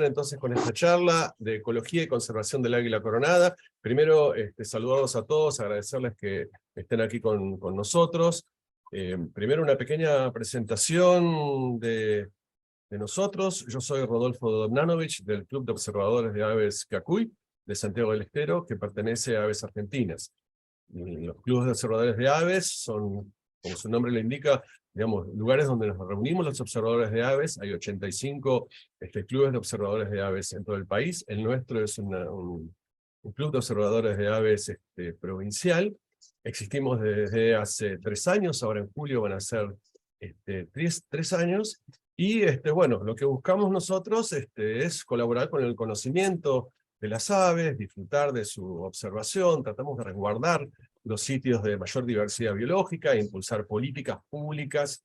Entonces con esta charla de ecología y conservación del águila coronada. Primero, saludarlos a todos, agradecerles que estén aquí con nosotros. Primero una pequeña presentación de nosotros. Yo soy Rodolfo Domnanovich del Club de Observadores de Aves Cacuy de Santiago del Estero, que pertenece a Aves Argentinas. Y los clubes de observadores de aves son, como su nombre lo indica, digamos, lugares donde nos reunimos los observadores de aves. Hay 85 clubes de observadores de aves en todo el país. El nuestro es un club de observadores de aves provincial. Existimos desde hace 3 años, ahora en julio van a ser 3 años. Y bueno, lo que buscamos nosotros es colaborar con el conocimiento de las aves, disfrutar de su observación, tratamos de resguardar los sitios de mayor diversidad biológica e impulsar políticas públicas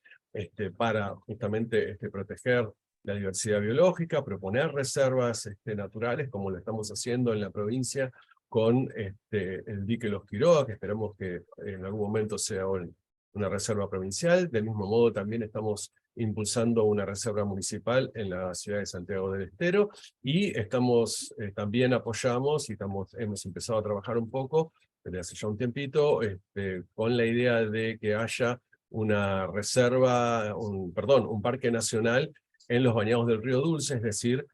para justamente proteger la diversidad biológica, proponer reservas naturales, como lo estamos haciendo en la provincia con el dique Los Quiroga, que esperamos que en algún momento sea una reserva provincial. Del mismo modo también estamos impulsando una reserva municipal en la ciudad de Santiago del Estero, y también apoyamos y hemos empezado a trabajar un poco, desde hace ya un tiempito, con la idea de que haya una reserva, un parque nacional en los bañados del Río Dulce, es decir,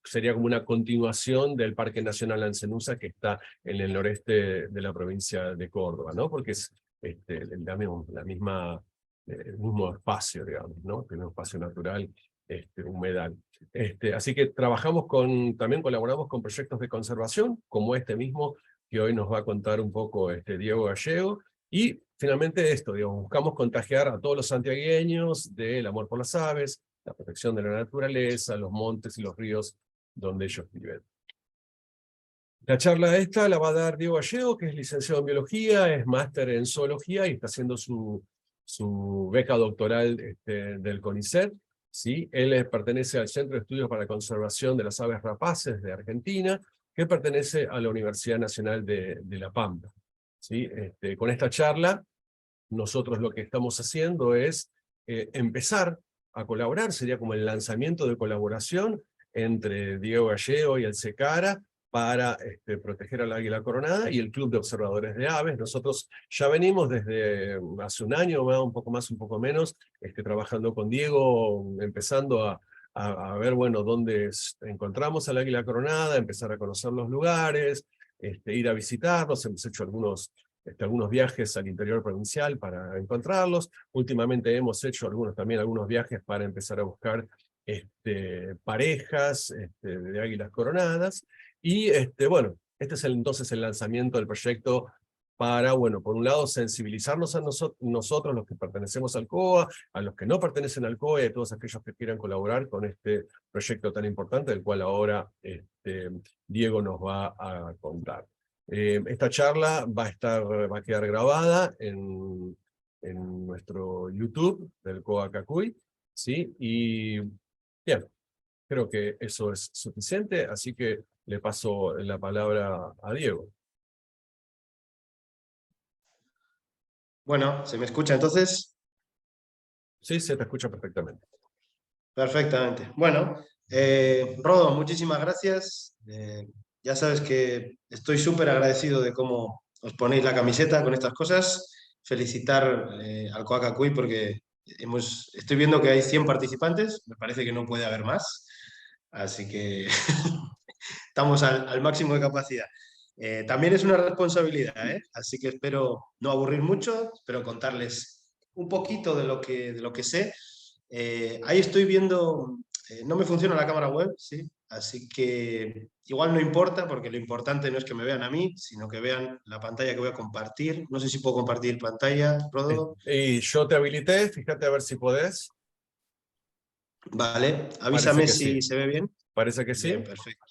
sería como una continuación del Parque Nacional Ancenusa, que está en el noreste de la provincia de Córdoba, ¿no? Porque es el mismo espacio, digamos, ¿no? Que es un espacio natural, humedal. Así que también colaboramos con proyectos de conservación, como este mismo, que hoy nos va a contar un poco Diego Gallego, y finalmente digamos, buscamos contagiar a todos los santiagueños del amor por las aves, la protección de la naturaleza, los montes y los ríos donde ellos viven. La charla esta la va a dar Diego Gallego, que es licenciado en biología, es máster en zoología y está haciendo su beca doctoral del CONICET. ¿Sí? Él pertenece al Centro de Estudios para la Conservación de las Aves Rapaces de Argentina, que pertenece a la Universidad Nacional de La Pampa. ¿Sí? Con esta charla, nosotros lo que estamos haciendo es empezar a colaborar, sería como el lanzamiento de colaboración entre Diego Gallego y el SECARA, para proteger al águila coronada, y el Club de Observadores de Aves. Nosotros ya venimos desde hace un año, un poco más, un poco menos, trabajando con Diego, empezando a ver, bueno, dónde encontramos al águila coronada, empezar a conocer los lugares, ir a visitarlos. Hemos hecho algunos viajes al interior provincial para encontrarlos. Últimamente hemos hecho algunos viajes para empezar a buscar parejas de águilas coronadas. Y bueno, este es entonces el lanzamiento del proyecto para, bueno, por un lado, sensibilizarnos a nosotros, los que pertenecemos al COA, a los que no pertenecen al COA, y a todos aquellos que quieran colaborar con este proyecto tan importante, del cual ahora Diego nos va a contar. Esta charla va a quedar grabada en nuestro YouTube del COA Cacuy, ¿sí? Y bien, creo que eso es suficiente, así que le paso la palabra a Diego. Bueno, ¿se me escucha entonces? Sí, se te escucha perfectamente. Perfectamente. Bueno, Rodo, muchísimas gracias. Ya sabes que estoy súper agradecido de cómo os ponéis la camiseta con estas cosas. Felicitar al Coacacuy porque estoy viendo que hay 100 participantes, me parece que no puede haber más, así que estamos al máximo de capacidad. También es una responsabilidad, ¿eh? Así que espero no aburrir mucho, espero contarles un poquito de lo que sé. Ahí estoy viendo, no me funciona la cámara web, ¿sí? Así que igual no importa, porque lo importante no es que me vean a mí, sino que vean la pantalla que voy a compartir. No sé si puedo compartir pantalla, Rodo. Y yo te habilité, fíjate a ver si podés. Vale, Parece avísame que si sí. se ve bien. Parece que Bien, sí. perfecto.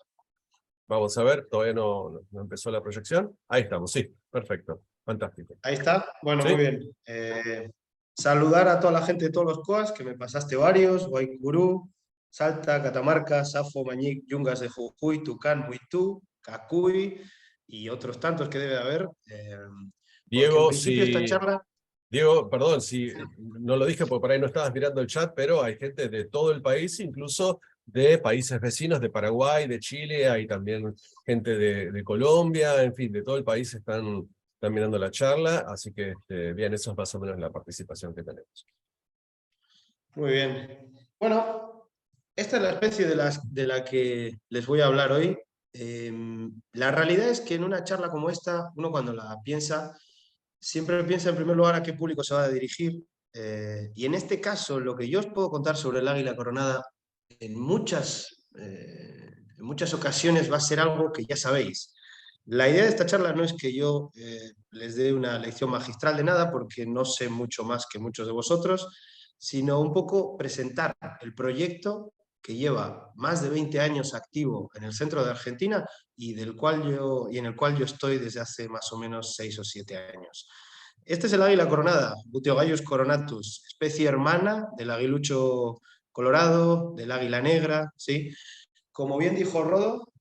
Vamos a ver, todavía no empezó la proyección. Ahí estamos, sí, perfecto, fantástico. Ahí está. Bueno, muy ¿Sí? bien. Saludar a toda la gente de todos los COAS, que me pasaste varios: Guaycurú, Salta, Catamarca, Safo, Mañic, Yungas de Jujuy, Tucán, Huitú, Cacuy y otros tantos que debe haber. Porque en Diego, principio esta charla... Diego, perdón, si no lo dije porque por ahí no estabas mirando el chat, pero hay gente de todo el país, incluso de países vecinos, de Paraguay, de Chile, hay también gente de Colombia, en fin, de todo el país están mirando la charla, así que bien, eso es más o menos la participación que tenemos. Muy bien. Bueno, esta es la especie de la que les voy a hablar hoy. La realidad es que en una charla como esta, uno cuando la piensa, siempre piensa en primer lugar a qué público se va a dirigir. Y en este caso, lo que yo os puedo contar sobre el águila coronada en muchas ocasiones va a ser algo que ya sabéis. La idea de esta charla no es que yo les dé una lección magistral de nada, porque no sé mucho más que muchos de vosotros, sino un poco presentar el proyecto que lleva más de 20 años activo en el centro de Argentina y en el cual yo estoy desde hace más o menos 6 o 7 años. Este es el águila coronada, Buteogaius coronatus, especie hermana del aguilucho colorado, del águila negra, ¿sí? Como bien dijo Rodo,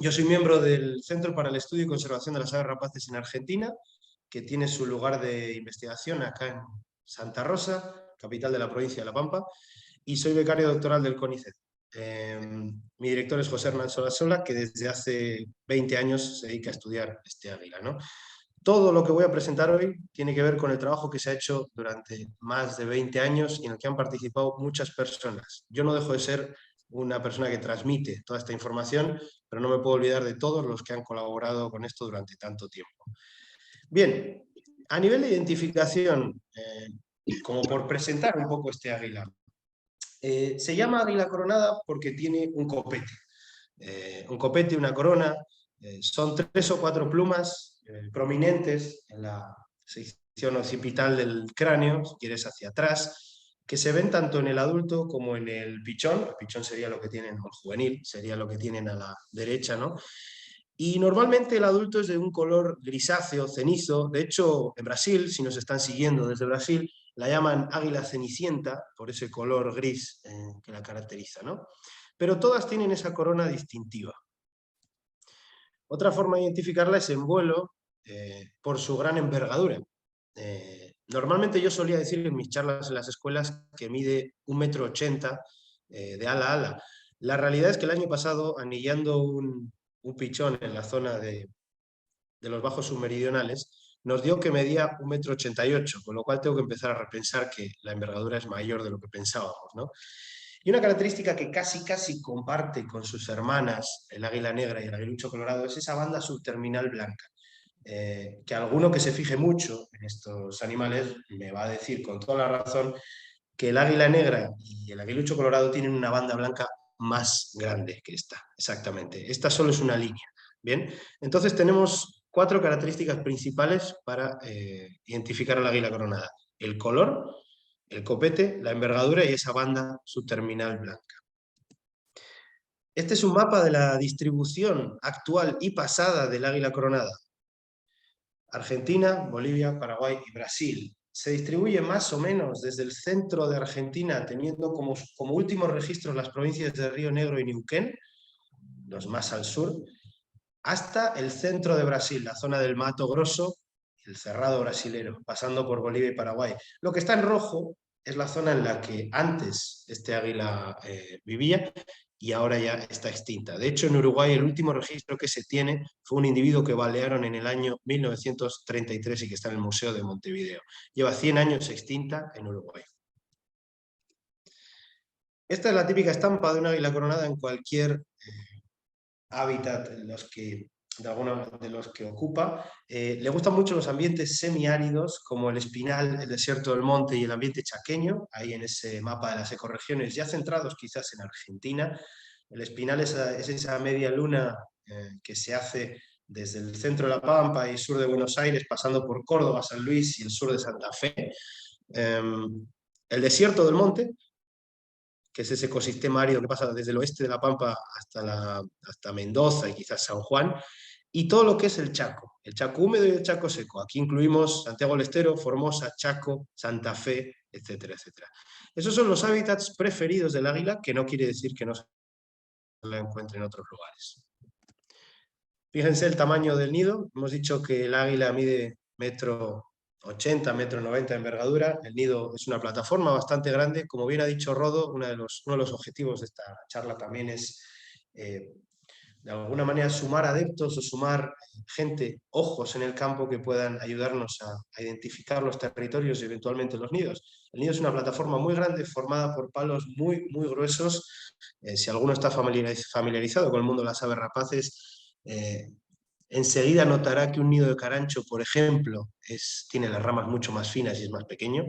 yo soy miembro del Centro para el Estudio y Conservación de las Aves Rapaces en Argentina, que tiene su lugar de investigación acá en Santa Rosa, capital de la provincia de La Pampa, y soy becario doctoral del CONICET. Mi director es José Hernán Solasola, que desde hace 20 años se dedica a estudiar este águila, ¿no? Todo lo que voy a presentar hoy tiene que ver con el trabajo que se ha hecho durante más de 20 años y en el que han participado muchas personas. Yo no dejo de ser una persona que transmite toda esta información, pero no me puedo olvidar de todos los que han colaborado con esto durante tanto tiempo. Bien, a nivel de identificación, como por presentar un poco este águila, se llama águila coronada porque tiene un copete. Un copete, una corona, son 3 o 4 plumas prominentes en la sección occipital del cráneo, si quieres hacia atrás, que se ven tanto en el adulto como en el pichón. El pichón sería lo que tienen, o el juvenil, sería lo que tienen a la derecha, ¿no? Y normalmente el adulto es de un color grisáceo, cenizo. De hecho, en Brasil, si nos están siguiendo desde Brasil, la llaman águila cenicienta por ese color gris que la caracteriza, ¿no? Pero todas tienen esa corona distintiva. Otra forma de identificarla es en vuelo por su gran envergadura. Normalmente yo solía decir en mis charlas en las escuelas que mide 1,80 m de ala a ala. La realidad es que el año pasado, anillando un pichón en la zona de los bajos submeridionales, nos dio que medía 1,88 m, con lo cual tengo que empezar a repensar que la envergadura es mayor de lo que pensábamos, ¿no? Y una característica que casi comparte con sus hermanas, el águila negra y el aguilucho colorado, es esa banda subterminal blanca. Que alguno que se fije mucho en estos animales me va a decir con toda la razón que el águila negra y el aguilucho colorado tienen una banda blanca más grande que esta, exactamente. Esta solo es una línea. Bien, entonces tenemos 4 características principales para identificar al águila coronada: el color, el copete, la envergadura y esa banda subterminal blanca. Este es un mapa de la distribución actual y pasada del águila coronada. Argentina, Bolivia, Paraguay y Brasil. Se distribuye más o menos desde el centro de Argentina, teniendo como últimos registros las provincias de Río Negro y Neuquén, los más al sur, hasta el centro de Brasil, la zona del Mato Grosso, el Cerrado brasilero, pasando por Bolivia y Paraguay. Lo que está en rojo es la zona en la que antes este águila vivía y ahora ya está extinta. De hecho, en Uruguay el último registro que se tiene fue un individuo que balearon en el año 1933 y que está en el Museo de Montevideo. Lleva 100 años extinta en Uruguay. Esta es la típica estampa de un águila coronada en cualquier hábitat de los que ocupa. Le gustan mucho los ambientes semiáridos, como el Espinal, el desierto del Monte y el ambiente chaqueño, ahí en ese mapa de las ecorregiones, ya centrados quizás en Argentina. El Espinal es esa media luna que se hace desde el centro de La Pampa y sur de Buenos Aires, pasando por Córdoba, San Luis y el sur de Santa Fe. El desierto del Monte, que es ese ecosistema árido que pasa desde el oeste de La Pampa hasta Mendoza y quizás San Juan, y todo lo que es el Chaco húmedo y el Chaco seco. Aquí incluimos Santiago del Estero, Formosa, Chaco, Santa Fe, etcétera, etcétera. Esos son los hábitats preferidos del águila, que no quiere decir que no se la encuentre en otros lugares. Fíjense el tamaño del nido. Hemos dicho que el águila mide 80, 1,90 m de envergadura. El nido es una plataforma bastante grande. Como bien ha dicho Rodo, uno de los objetivos de esta charla también es, de alguna manera, sumar adeptos o sumar gente, ojos en el campo que puedan ayudarnos a identificar los territorios y eventualmente los nidos. El nido es una plataforma muy grande formada por palos muy, muy gruesos. Si alguno está familiarizado con el mundo de las aves rapaces, enseguida notará que un nido de carancho, por ejemplo, tiene las ramas mucho más finas y es más pequeño.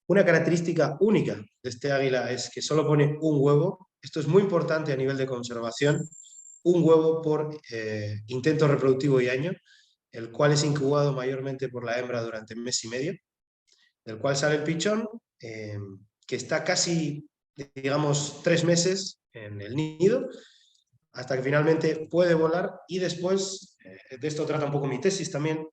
Una característica única de este águila es que solo pone un huevo. Esto es muy importante a nivel de conservación. Un huevo por intento reproductivo y año, el cual es incubado mayormente por la hembra durante 1,5 meses, del cual sale el pichón, que está casi, digamos, 3 meses en el nido, hasta que finalmente puede volar. Y después, de esto trata un poco mi tesis también,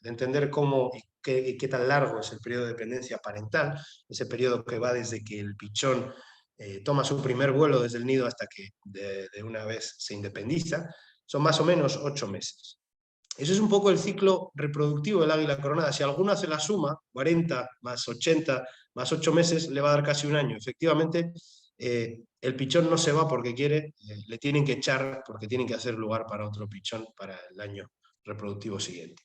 de entender cómo y qué tan largo es el periodo de dependencia parental, ese periodo que va desde que el pichón toma su primer vuelo desde el nido hasta que de una vez se independiza, son más o menos 8 meses. Eso es un poco el ciclo reproductivo del águila coronada. Si alguno hace la suma, 40 más 80 más 8 meses, le va a dar casi un año. Efectivamente, el pichón no se va porque quiere, le tienen que echar porque tienen que hacer lugar para otro pichón para el año reproductivo siguiente.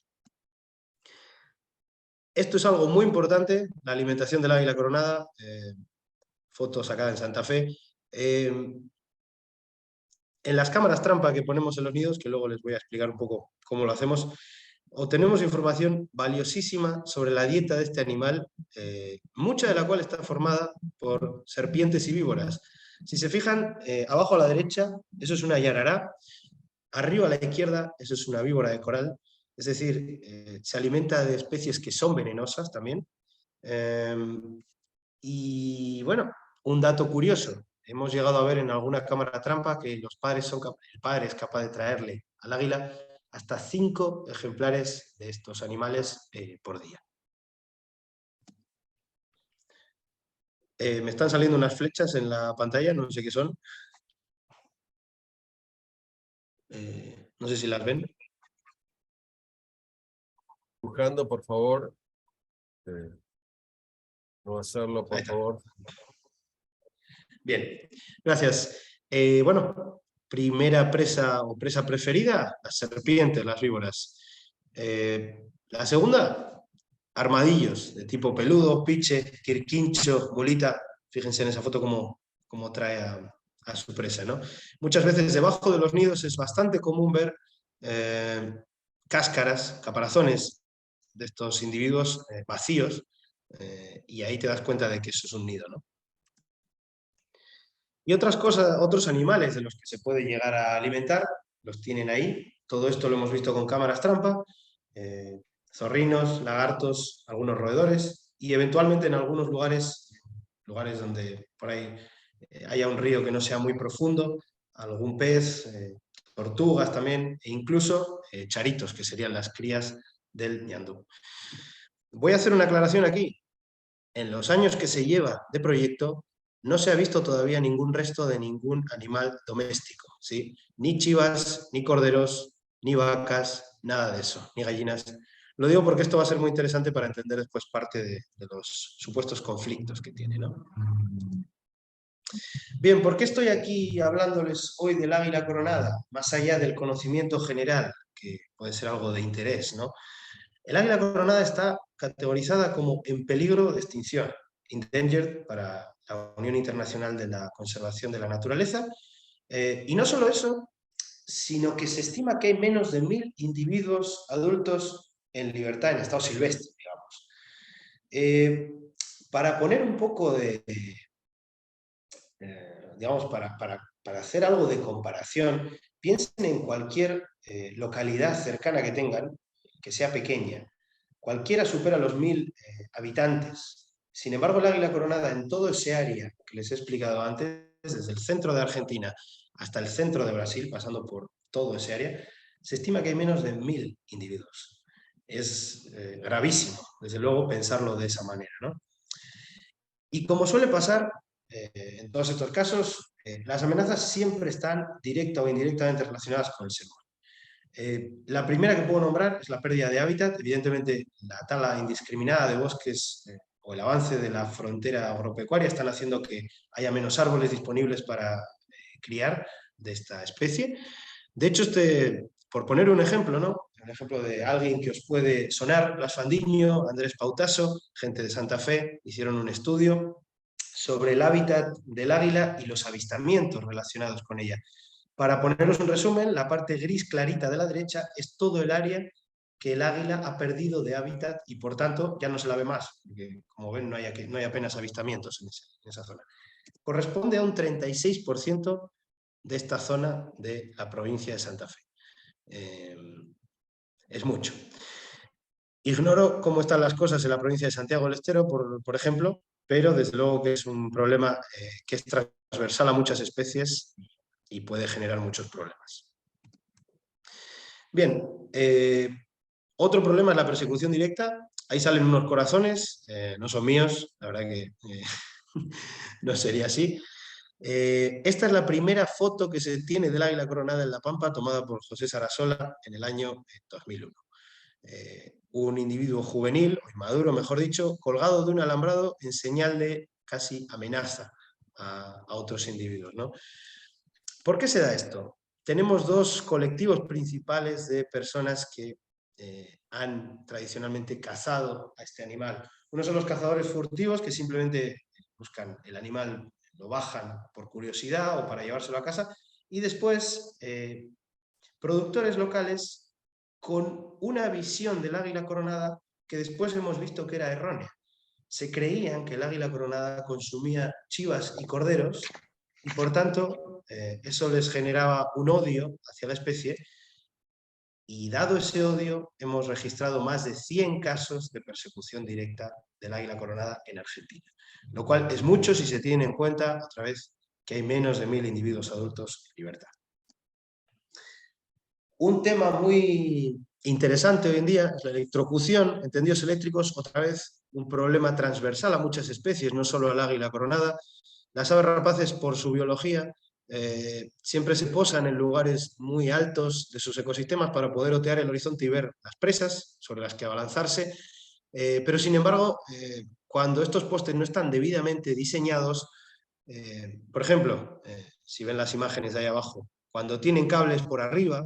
Esto es algo muy importante, la alimentación del águila coronada, foto sacada en Santa Fe. En las cámaras trampa que ponemos en los nidos, que luego les voy a explicar un poco cómo lo hacemos, obtenemos información valiosísima sobre la dieta de este animal, mucha de la cual está formada por serpientes y víboras. Si se fijan, abajo a la derecha, eso es una yarará, arriba a la izquierda, eso es una víbora de coral, es decir, se alimenta de especies que son venenosas también. Y bueno, un dato curioso, hemos llegado a ver en alguna cámara trampa que el padre es capaz de traerle al águila hasta 5 ejemplares de estos animales por día. Me están saliendo unas flechas en la pantalla, no sé qué son. No sé si las ven. Buscando, por favor. No hacerlo, por favor. Bien, gracias. Bueno, primera presa o presa preferida, las serpientes, las víboras. La segunda, armadillos de tipo peludo, piche, quirquincho, bolita. Fíjense en esa foto cómo trae a su presa, ¿no? Muchas veces debajo de los nidos es bastante común ver cáscaras, caparazones de estos individuos vacíos, y ahí te das cuenta de que eso es un nido, ¿no? Y otras cosas, otros animales de los que se puede llegar a alimentar, los tienen ahí. Todo esto lo hemos visto con cámaras trampa, zorrinos, lagartos, algunos roedores y eventualmente en algunos lugares donde por ahí haya un río que no sea muy profundo, algún pez, tortugas también, e incluso charitos, que serían las crías del ñandú. Voy a hacer una aclaración aquí. En los años que se lleva de proyecto, no se ha visto todavía ningún resto de ningún animal doméstico, ¿sí? Ni chivas, ni corderos, ni vacas, nada de eso, ni gallinas. Lo digo porque esto va a ser muy interesante para entender después parte de los supuestos conflictos que tiene, ¿no? Bien, ¿por qué estoy aquí hablándoles hoy del águila coronada? Más allá del conocimiento general, que puede ser algo de interés, ¿no? El águila coronada está categorizada como en peligro de extinción, endangered para la Unión Internacional de la Conservación de la Naturaleza. Y no solo eso, sino que se estima que hay menos de 1.000 individuos adultos en libertad en estado silvestre, digamos. Para poner un poco digamos, para hacer algo de comparación, piensen en cualquier localidad cercana que tengan, que sea pequeña. Cualquiera supera los 1.000 habitantes. Sin embargo, el águila coronada en todo ese área que les he explicado antes, desde el centro de Argentina hasta el centro de Brasil, pasando por todo ese área, se estima que hay menos de 1.000 individuos. Es gravísimo, desde luego, pensarlo de esa manera, ¿no? Y como suele pasar en todos estos casos, las amenazas siempre están directa o indirectamente relacionadas con el ser humano. La primera que puedo nombrar es la pérdida de hábitat. Evidentemente, la tala indiscriminada de bosques o el avance de la frontera agropecuaria están haciendo que haya menos árboles disponibles para criar de esta especie. De hecho, por poner un ejemplo, ¿no? Un ejemplo de alguien que os puede sonar, Blas Fandiño, Andrés Pautaso, gente de Santa Fe, hicieron un estudio sobre el hábitat del águila y los avistamientos relacionados con ella. Para poneros un resumen, la parte gris clarita de la derecha es todo el área que el águila ha perdido de hábitat y por tanto ya no se la ve más, porque como ven no hay apenas avistamientos en esa zona. Corresponde a un 36% de esta zona de la provincia de Santa Fe. Es mucho. Ignoro cómo están las cosas en la provincia de Santiago del Estero, por ejemplo, pero desde luego que es un problema que es transversal a muchas especies y puede generar muchos problemas. Bien, otro problema es la persecución directa. Ahí salen unos corazones, no son míos, la verdad que no sería así. Esta es la primera foto que se tiene del águila coronada en La Pampa, tomada por José Sarasola en el año 2001. Un individuo juvenil, o inmaduro mejor dicho, colgado de un alambrado en señal de casi amenaza a otros individuos, ¿no? ¿Por qué se da esto? Tenemos dos colectivos principales de personas que han tradicionalmente cazado a este animal. Uno son los cazadores furtivos que simplemente buscan el animal, lo bajan por curiosidad o para llevárselo a casa, y después productores locales con una visión del águila coronada que después hemos visto que era errónea. Se creían que el águila coronada consumía chivas y corderos y por tanto eso les generaba un odio hacia la especie, y dado ese odio hemos registrado más de 100 casos de persecución directa del águila coronada en Argentina, lo cual es mucho si se tiene en cuenta otra vez que hay menos de 1000 individuos adultos en libertad. Un tema muy interesante hoy en día es la electrocución en tendidos eléctricos, otra vez un problema transversal a muchas especies, no solo al águila coronada. Las aves rapaces, por su biología, siempre se posan en lugares muy altos de sus ecosistemas para poder otear el horizonte y ver las presas sobre las que abalanzarse, pero sin embargo, cuando estos postes no están debidamente diseñados, por ejemplo, si ven las imágenes de ahí abajo, cuando tienen cables por arriba,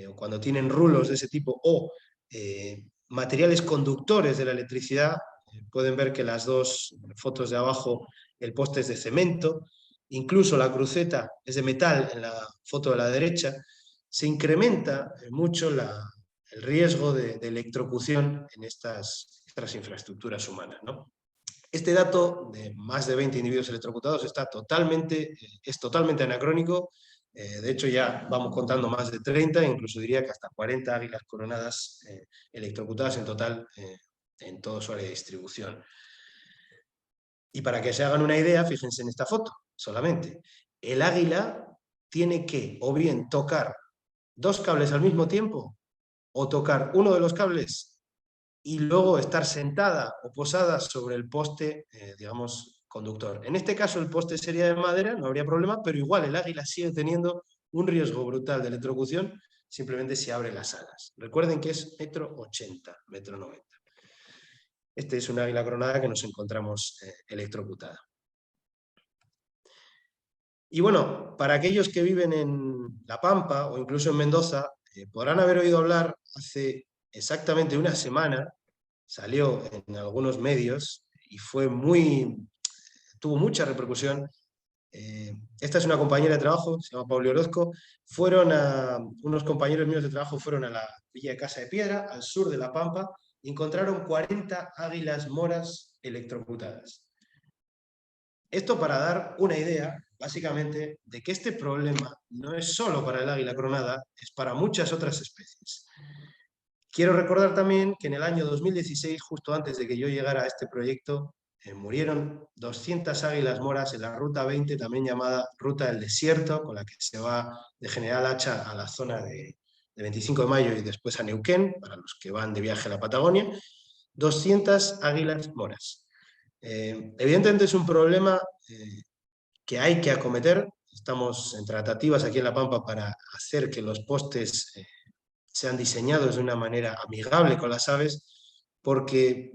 o cuando tienen rulos de ese tipo, o materiales conductores de la electricidad, pueden ver que las dos fotos de abajo, el poste es de cemento, incluso la cruceta es de metal en la foto de la derecha, se incrementa mucho el riesgo de electrocución en estas infraestructuras humanas, ¿no? Este dato de más de 20 individuos electrocutados es totalmente anacrónico. De hecho, ya vamos contando más de 30, incluso diría que hasta 40 águilas coronadas electrocutadas en total en toda su área de distribución. Y para que se hagan una idea, fíjense en esta foto solamente. El águila tiene que o bien tocar dos cables al mismo tiempo o tocar uno de los cables y luego estar sentada o posada sobre el poste, digamos, conductor. En este caso el poste sería de madera, no habría problema, pero igual el águila sigue teniendo un riesgo brutal de electrocución simplemente si abre las alas. Recuerden que es 1,80 m, 1,90 m. Este es un águila coronada que nos encontramos electrocutada. Y bueno, para aquellos que viven en La Pampa o incluso en Mendoza, podrán haber oído hablar hace exactamente una semana, salió en algunos medios y tuvo mucha repercusión. Esta es una compañera de trabajo, se llama Pauli Orozco. Unos compañeros míos de trabajo fueron a la villa de Casa de Piedra, al sur de La Pampa, y encontraron 40 águilas moras electrocutadas. Esto para dar una idea, básicamente, de que este problema no es solo para el águila coronada, es para muchas otras especies. Quiero recordar también que en el año 2016, justo antes de que yo llegara a este proyecto, murieron 200 águilas moras en la Ruta 20, también llamada Ruta del Desierto, con la que se va de General Hacha a la zona de 25 de Mayo y después a Neuquén, para los que van de viaje a la Patagonia. 200 águilas moras. Evidentemente es un problema que hay que acometer. Estamos en tratativas aquí en La Pampa para hacer que los postes sean diseñados de una manera amigable con las aves, porque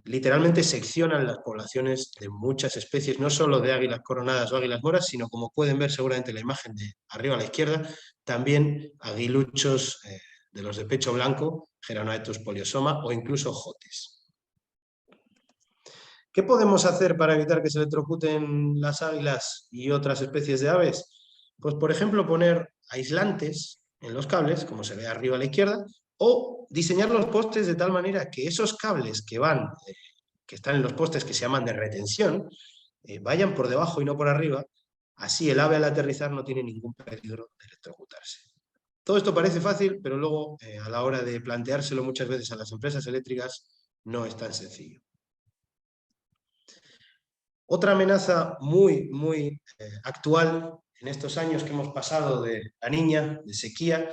literalmente seccionan las poblaciones de muchas especies, no solo de águilas coronadas o águilas moras, sino, como pueden ver seguramente en la imagen de arriba a la izquierda, también aguiluchos de los de pecho blanco, Geranoaetus poliosoma, o incluso jotes. ¿Qué podemos hacer para evitar que se electrocuten las águilas y otras especies de aves? Pues, por ejemplo, poner aislantes en los cables, como se ve arriba a la izquierda, o diseñar los postes de tal manera que esos cables que están en los postes, que se llaman de retención, vayan por debajo y no por arriba. Así el ave al aterrizar no tiene ningún peligro de electrocutarse. Todo esto parece fácil, pero luego a la hora de planteárselo muchas veces a las empresas eléctricas no es tan sencillo. Otra amenaza muy actual en estos años que hemos pasado de la niña, de sequía,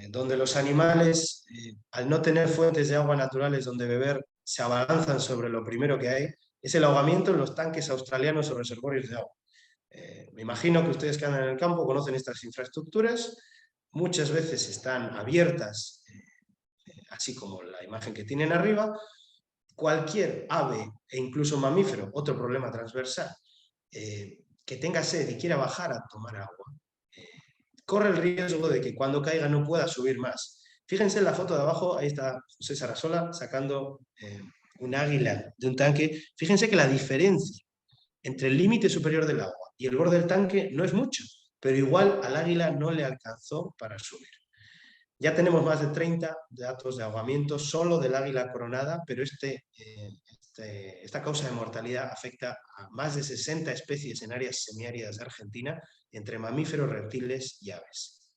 donde los animales, al no tener fuentes de agua naturales donde beber, se abalanzan sobre lo primero que hay, es el ahogamiento en los tanques australianos o reservorios de agua. Me imagino que ustedes que andan en el campo conocen estas infraestructuras, muchas veces están abiertas, así como la imagen que tienen arriba. Cualquier ave e incluso mamífero, otro problema transversal, que tenga sed y quiera bajar a tomar agua, corre el riesgo de que cuando caiga no pueda subir más. Fíjense en la foto de abajo, ahí está José Sarasola sacando un águila de un tanque. Fíjense que la diferencia entre el límite superior del agua y el borde del tanque no es mucho, pero igual al águila no le alcanzó para subir. Ya tenemos más de 30 datos de ahogamiento solo del águila coronada, pero esta causa de mortalidad afecta a más de 60 especies en áreas semiáridas de Argentina, entre mamíferos, reptiles y aves.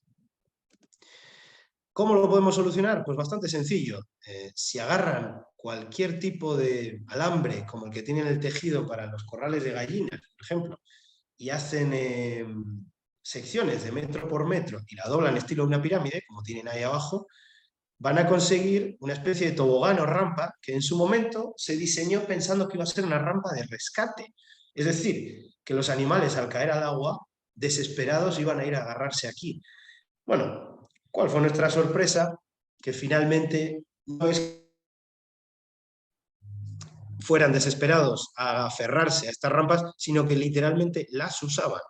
¿Cómo lo podemos solucionar? Pues bastante sencillo. Si agarran cualquier tipo de alambre, como el que tienen el tejido para los corrales de gallinas, por ejemplo, y hacen secciones de metro por metro y la doblan estilo una pirámide, como tienen ahí abajo, van a conseguir una especie de tobogán o rampa que en su momento se diseñó pensando que iba a ser una rampa de rescate. Es decir, que los animales al caer al agua, desesperados, iban a ir a agarrarse aquí. Bueno, ¿cuál fue nuestra sorpresa? Que finalmente no es fueran desesperados a aferrarse a estas rampas, sino que literalmente las usaban.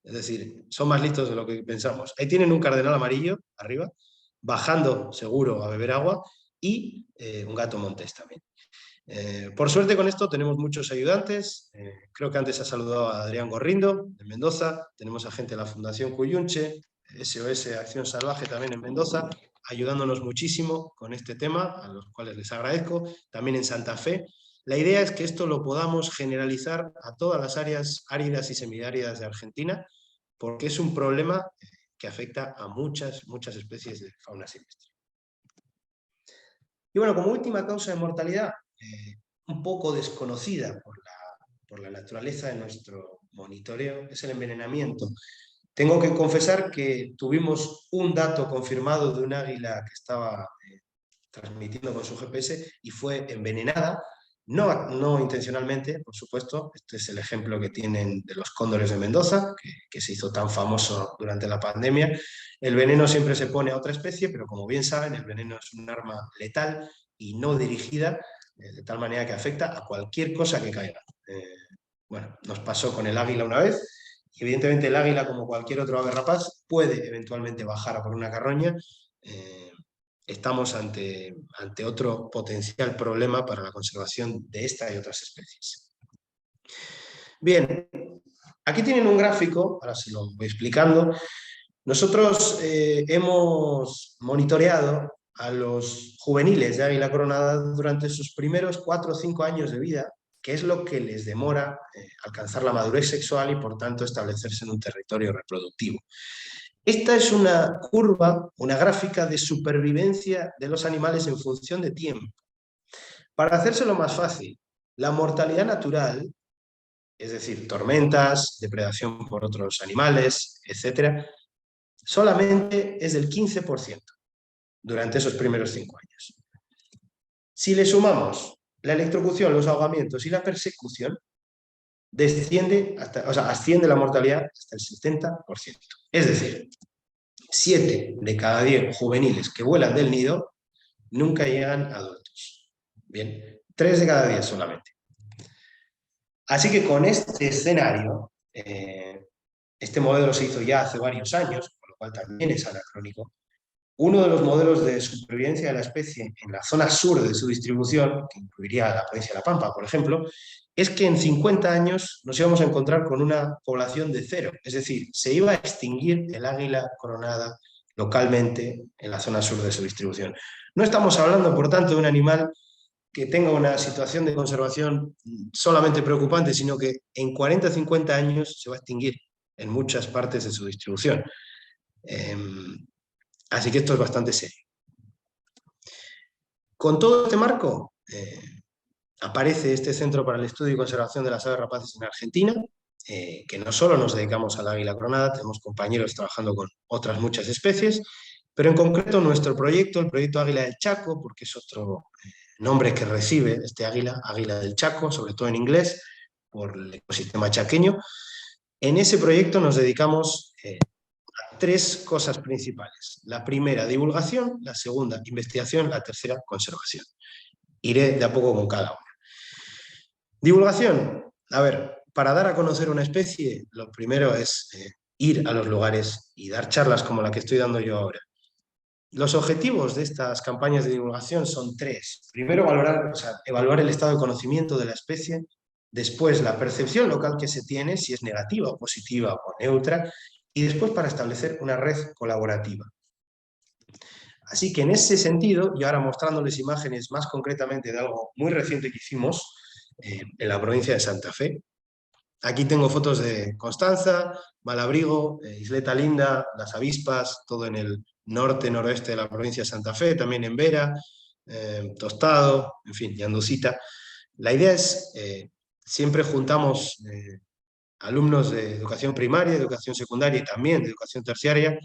Es decir, son más listos de lo que pensamos. Ahí tienen un cardenal amarillo arriba, bajando seguro a beber agua, y un gato montés también. Por suerte con esto tenemos muchos ayudantes. Creo que antes ha saludado a Adrián Gorrindo, de Mendoza. Tenemos a gente de la Fundación Cuyunche, SOS Acción Salvaje también en Mendoza, ayudándonos muchísimo con este tema, a los cuales les agradezco. También en Santa Fe. La idea es que esto lo podamos generalizar a todas las áreas áridas y semiáridas de Argentina, porque es un problema que afecta a muchas especies de fauna silvestre. Y bueno, como última causa de mortalidad, un poco desconocida por la naturaleza de nuestro monitoreo, es el envenenamiento. Tengo que confesar que tuvimos un dato confirmado de un águila que estaba transmitiendo con su GPS y fue envenenada, no intencionalmente, por supuesto. Este es el ejemplo que tienen de los cóndores de Mendoza, que se hizo tan famoso durante la pandemia. El veneno siempre se pone a otra especie, pero como bien saben, el veneno es un arma letal y no dirigida, de tal manera que afecta a cualquier cosa que caiga. Bueno, nos pasó con el águila una vez, y evidentemente el águila, como cualquier otro ave rapaz, puede eventualmente bajar a por una carroña. Estamos ante otro potencial problema para la conservación de esta y otras especies. Bien, aquí tienen un gráfico, ahora se lo voy explicando. Nosotros hemos monitoreado a los juveniles de águila coronada durante sus primeros 4 o 5 años de vida, que es lo que les demora alcanzar la madurez sexual y, por tanto, establecerse en un territorio reproductivo. Esta es una curva, una gráfica de supervivencia de los animales en función de tiempo. Para hacérselo más fácil, la mortalidad natural, es decir, tormentas, depredación por otros animales, etc., solamente es del 15% durante esos primeros 5 años. Si le sumamos la electrocución, los ahogamientos y la persecución, asciende la mortalidad hasta el 70%. Es decir, 7 de cada 10 juveniles que vuelan del nido nunca llegan a adultos. Bien, 3 de cada 10 solamente. Así que con este escenario, este modelo se hizo ya hace varios años, con lo cual también es anacrónico. Uno de los modelos de supervivencia de la especie en la zona sur de su distribución, que incluiría la provincia de La Pampa, por ejemplo, es que en 50 años nos íbamos a encontrar con una población de 0. Es decir, se iba a extinguir el águila coronada localmente en la zona sur de su distribución. No estamos hablando, por tanto, de un animal que tenga una situación de conservación solamente preocupante, sino que en 40 o 50 años se va a extinguir en muchas partes de su distribución. Así que esto es bastante serio. Con todo este marco, aparece este Centro para el Estudio y Conservación de las Aves Rapaces en Argentina, que no solo nos dedicamos al águila coronada, tenemos compañeros trabajando con otras muchas especies, pero en concreto nuestro proyecto, el proyecto Águila del Chaco, porque es otro nombre que recibe este águila, Águila del Chaco, sobre todo en inglés, por el ecosistema chaqueño. En ese proyecto nos dedicamos a 3 cosas principales. La primera, divulgación; la segunda, investigación; la tercera, conservación. Iré de a poco con cada una. Divulgación. A ver, para dar a conocer una especie, lo primero es ir a los lugares y dar charlas como la que estoy dando yo ahora. Los objetivos de estas campañas de divulgación son 3. Primero, evaluar el estado de conocimiento de la especie. Después, la percepción local que se tiene, si es negativa o positiva o neutra. Y después, para establecer una red colaborativa. Así que en ese sentido, y ahora mostrándoles imágenes más concretamente de algo muy reciente que hicimos en la provincia de Santa Fe. Aquí tengo fotos de Constanza, Malabrigo, Isleta Linda, Las Avispas, todo en el norte-noroeste de la provincia de Santa Fe, también en Vera, Tostado, en fin, y Anducita. La idea es, siempre juntamos alumnos de educación primaria, de educación secundaria y también de educación terciaria,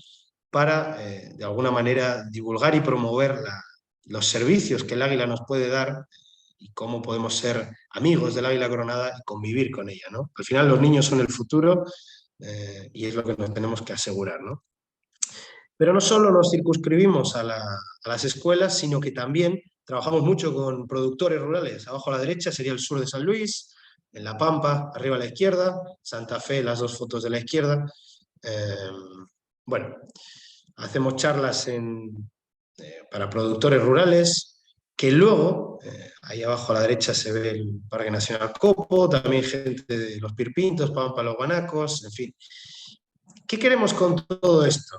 para, de alguna manera, divulgar y promover los servicios que el águila nos puede dar y cómo podemos ser amigos del águila coronada y convivir con ella, ¿no? Al final los niños son el futuro y es lo que nos tenemos que asegurar, ¿no? Pero no solo nos circunscribimos a las escuelas, sino que también trabajamos mucho con productores rurales. Abajo a la derecha sería el sur de San Luis, en La Pampa, arriba a la izquierda, Santa Fe, las 2 fotos de la izquierda. Bueno, hacemos charlas para productores rurales, que luego, ahí abajo a la derecha se ve el Parque Nacional Copo, también gente de los Pirpintos, Pampa, los Guanacos, en fin. ¿Qué queremos con todo esto?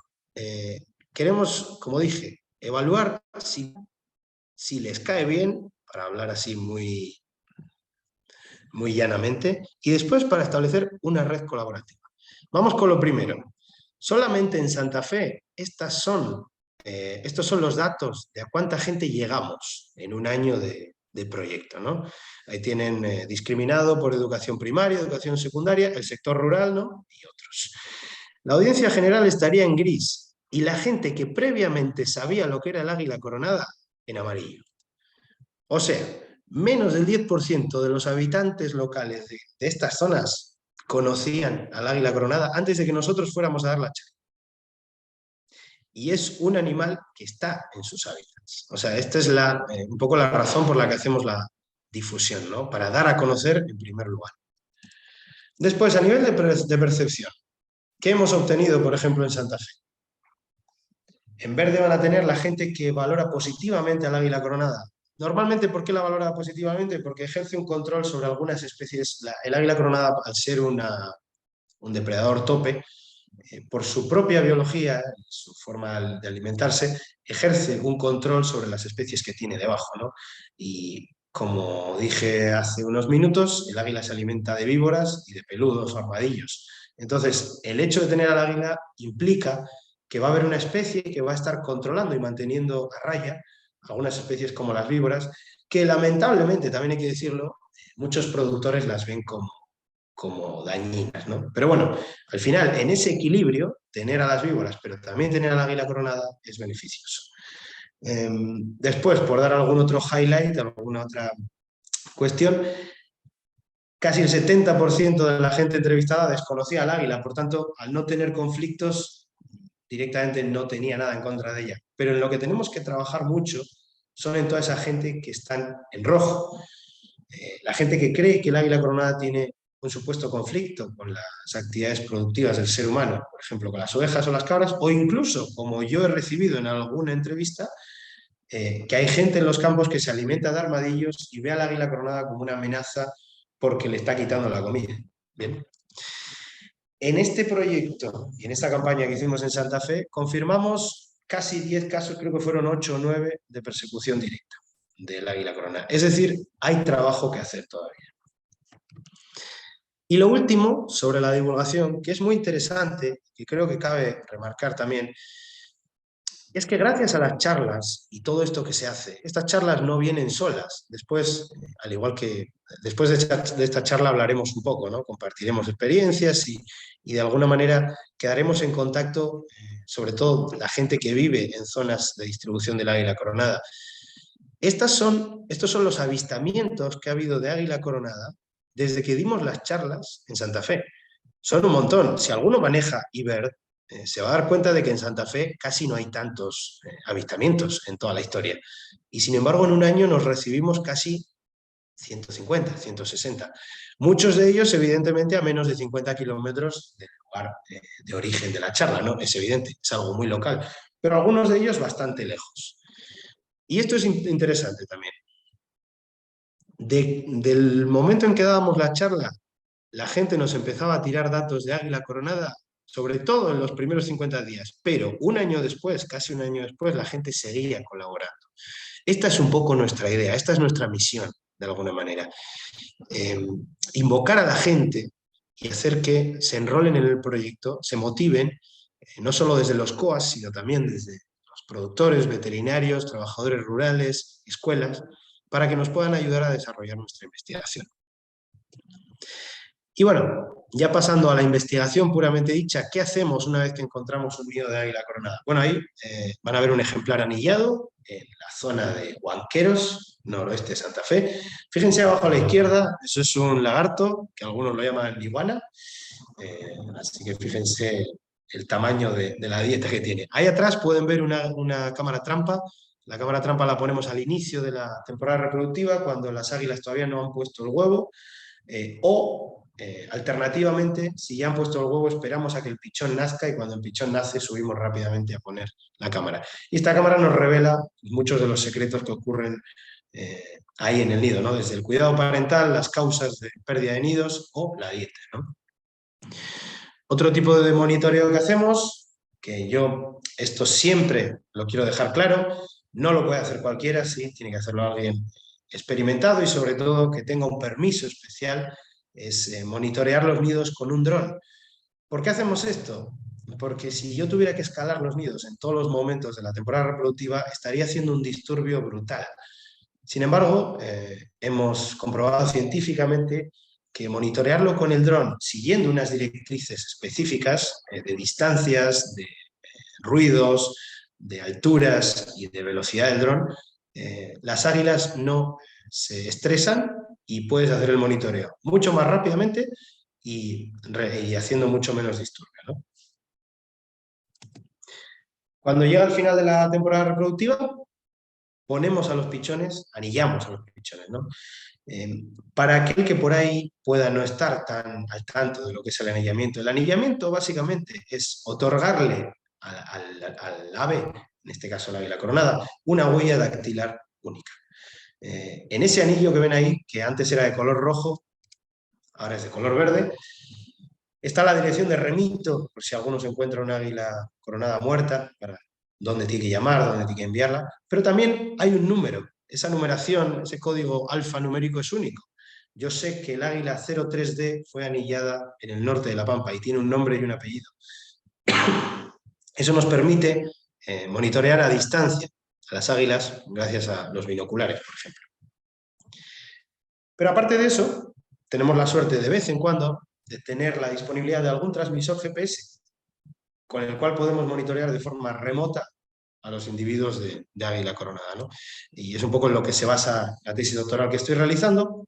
Queremos, como dije, evaluar si les cae bien, para hablar así muy llanamente, y después para establecer una red colaborativa. Vamos con lo primero. Solamente en Santa Fe, estos son los datos de a cuánta gente llegamos en un año de proyecto, ¿no? Ahí tienen discriminado por educación primaria, educación secundaria, el sector rural, ¿no? Y otros. La audiencia general estaría en gris y la gente que previamente sabía lo que era el águila coronada en amarillo. O sea, menos del 10% de los habitantes locales de estas zonas conocían al águila coronada antes de que nosotros fuéramos a dar la charla. Y es un animal que está en sus hábitats. O sea, esta es un poco la razón por la que hacemos la difusión, ¿no? Para dar a conocer en primer lugar. Después, a nivel de percepción, ¿qué hemos obtenido, por ejemplo, en Santa Fe? En verde van a tener la gente que valora positivamente al águila coronada. Normalmente, ¿por qué la valora positivamente? Porque ejerce un control sobre algunas especies. El águila coronada, al ser un depredador tope, por su propia biología, su forma de alimentarse, ejerce un control sobre las especies que tiene debajo, ¿no? Y como dije hace unos minutos, el águila se alimenta de víboras y de peludos o armadillos. Entonces, el hecho de tener al águila implica que va a haber una especie que va a estar controlando y manteniendo a raya algunas especies como las víboras, que lamentablemente, también hay que decirlo, muchos productores las ven como dañinas, ¿no? Pero bueno, al final, en ese equilibrio, tener a las víboras, pero también tener al águila coronada es beneficioso. Después, por dar algún otro highlight, alguna otra cuestión, casi el 70% de la gente entrevistada desconocía al águila, por tanto, al no tener conflictos, directamente no tenía nada en contra de ella, pero en lo que tenemos que trabajar mucho son en toda esa gente que están en rojo. La gente que cree que el águila coronada tiene un supuesto conflicto con las actividades productivas del ser humano, por ejemplo, con las ovejas o las cabras, o incluso, como yo he recibido en alguna entrevista, que hay gente en los campos que se alimenta de armadillos y ve al águila coronada como una amenaza porque le está quitando la comida. Bien. En este proyecto y en esta campaña que hicimos en Santa Fe, confirmamos casi 10 casos, creo que fueron 8 o 9, de persecución directa del águila coronada. Es decir, hay trabajo que hacer todavía. Y lo último, sobre la divulgación, que es muy interesante y creo que cabe remarcar también, es que gracias a las charlas y todo esto que se hace, estas charlas no vienen solas. Después, al igual que después de esta charla hablaremos un poco, ¿no? Compartiremos experiencias y de alguna manera quedaremos en contacto, sobre todo la gente que vive en zonas de distribución del águila coronada. Estos son los avistamientos que ha habido de águila coronada desde que dimos las charlas en Santa Fe. Son un montón. Si alguno maneja eBird, se va a dar cuenta de que en Santa Fe casi no hay tantos avistamientos en toda la historia. Y sin embargo, en un año nos recibimos casi 150, 160. Muchos de ellos, evidentemente, a menos de 50 kilómetros del lugar de origen de la charla, ¿no? Es evidente, es algo muy local. Pero algunos de ellos bastante lejos. Y esto es interesante también. Del momento en que dábamos la charla, la gente nos empezaba a tirar datos de águila coronada, sobre todo en los primeros 50 días, pero un año después, casi un año después, la gente seguía colaborando. Esta es un poco nuestra idea, esta es nuestra misión, de alguna manera. Invocar a la gente y hacer que se enrolen en el proyecto, se motiven, no solo desde los COAS, sino también desde los productores, veterinarios, trabajadores rurales, escuelas, para que nos puedan ayudar a desarrollar nuestra investigación. Y bueno, ya pasando a la investigación puramente dicha, ¿qué hacemos una vez que encontramos un nido de águila coronada? Bueno, ahí van a ver un ejemplar anillado en la zona de Huanqueros, noroeste de Santa Fe. Fíjense abajo a la izquierda, eso es un lagarto, que algunos lo llaman iguana, así que fíjense el tamaño de la dieta que tiene. Ahí atrás pueden ver una cámara trampa. La cámara trampa la ponemos al inicio de la temporada reproductiva, cuando las águilas todavía no han puesto el huevo, alternativamente, si ya han puesto el huevo, esperamos a que el pichón nazca y cuando el pichón nace subimos rápidamente a poner la cámara. Y esta cámara nos revela muchos de los secretos que ocurren ahí en el nido, ¿no? Desde el cuidado parental, las causas de pérdida de nidos o la dieta, ¿no? Otro tipo de monitoreo que hacemos, que yo esto siempre lo quiero dejar claro, no lo puede hacer cualquiera, sí, tiene que hacerlo alguien experimentado y sobre todo que tenga un permiso especial, es monitorear los nidos con un dron. ¿Por qué hacemos esto? Porque si yo tuviera que escalar los nidos en todos los momentos de la temporada reproductiva, estaría haciendo un disturbio brutal. Sin embargo, hemos comprobado científicamente que monitorearlo con el dron, siguiendo unas directrices específicas de distancias, de ruidos, de alturas y de velocidad del dron, las águilas no se estresan y puedes hacer el monitoreo mucho más rápidamente y haciendo mucho menos disturbio, ¿no? Cuando llega el final de la temporada reproductiva, ponemos a los pichones, anillamos a los pichones, ¿no? Para aquel que por ahí pueda no estar tan al tanto de lo que es el anillamiento. El anillamiento básicamente es otorgarle al ave, en este caso la águila coronada, una huella dactilar única. En ese anillo que ven ahí, que antes era de color rojo, ahora es de color verde, está la dirección de remito, por si alguno se encuentra una águila coronada muerta, para dónde tiene que llamar, dónde tiene que enviarla, pero también hay un número. Esa numeración, ese código alfanumérico es único. Yo sé que el águila 03D fue anillada en el norte de La Pampa y tiene un nombre y un apellido. Eso nos permite monitorear a distancia a las águilas gracias a los binoculares, por ejemplo. Pero aparte de eso, tenemos la suerte de vez en cuando de tener la disponibilidad de algún transmisor GPS con el cual podemos monitorear de forma remota a los individuos de águila coronada, ¿no? Y es un poco en lo que se basa la tesis doctoral que estoy realizando,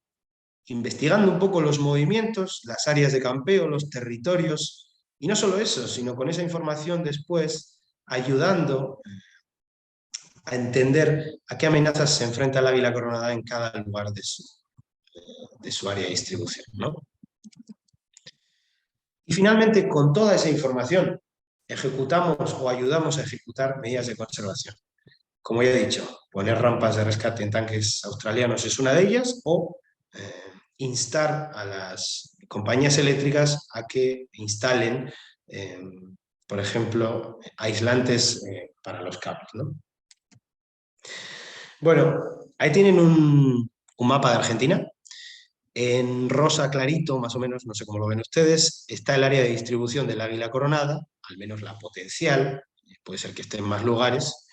investigando un poco los movimientos, las áreas de campeo, los territorios, y no solo eso, sino con esa información después ayudando a entender a qué amenazas se enfrenta el águila coronada en cada lugar de su área de distribución, ¿no? Y finalmente, con toda esa información, ejecutamos o ayudamos a ejecutar medidas de conservación. Como ya he dicho, poner rampas de rescate en tanques australianos es una de ellas, o instar a las compañías eléctricas a que instalen, por ejemplo, aislantes para los cables, ¿no? Bueno, ahí tienen un mapa de Argentina. En rosa clarito, más o menos, no sé cómo lo ven ustedes, está el área de distribución del águila coronada, al menos la potencial, puede ser que esté en más lugares.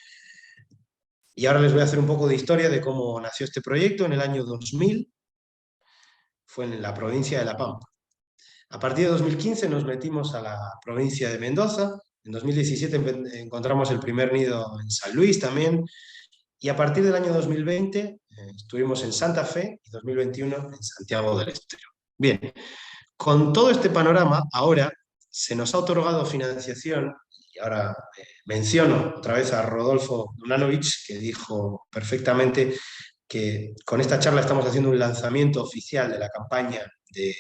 Y ahora les voy a hacer un poco de historia de cómo nació este proyecto en el año 2000, fue en la provincia de La Pampa. A partir de 2015 nos metimos a la provincia de Mendoza, en 2017 encontramos el primer nido en San Luis también, y a partir del año 2020 estuvimos en Santa Fe y 2021 en Santiago del Estero. Bien, con todo este panorama, ahora se nos ha otorgado financiación, y ahora menciono otra vez a Rodolfo Dunanovich, que dijo perfectamente que con esta charla estamos haciendo un lanzamiento oficial de la campaña de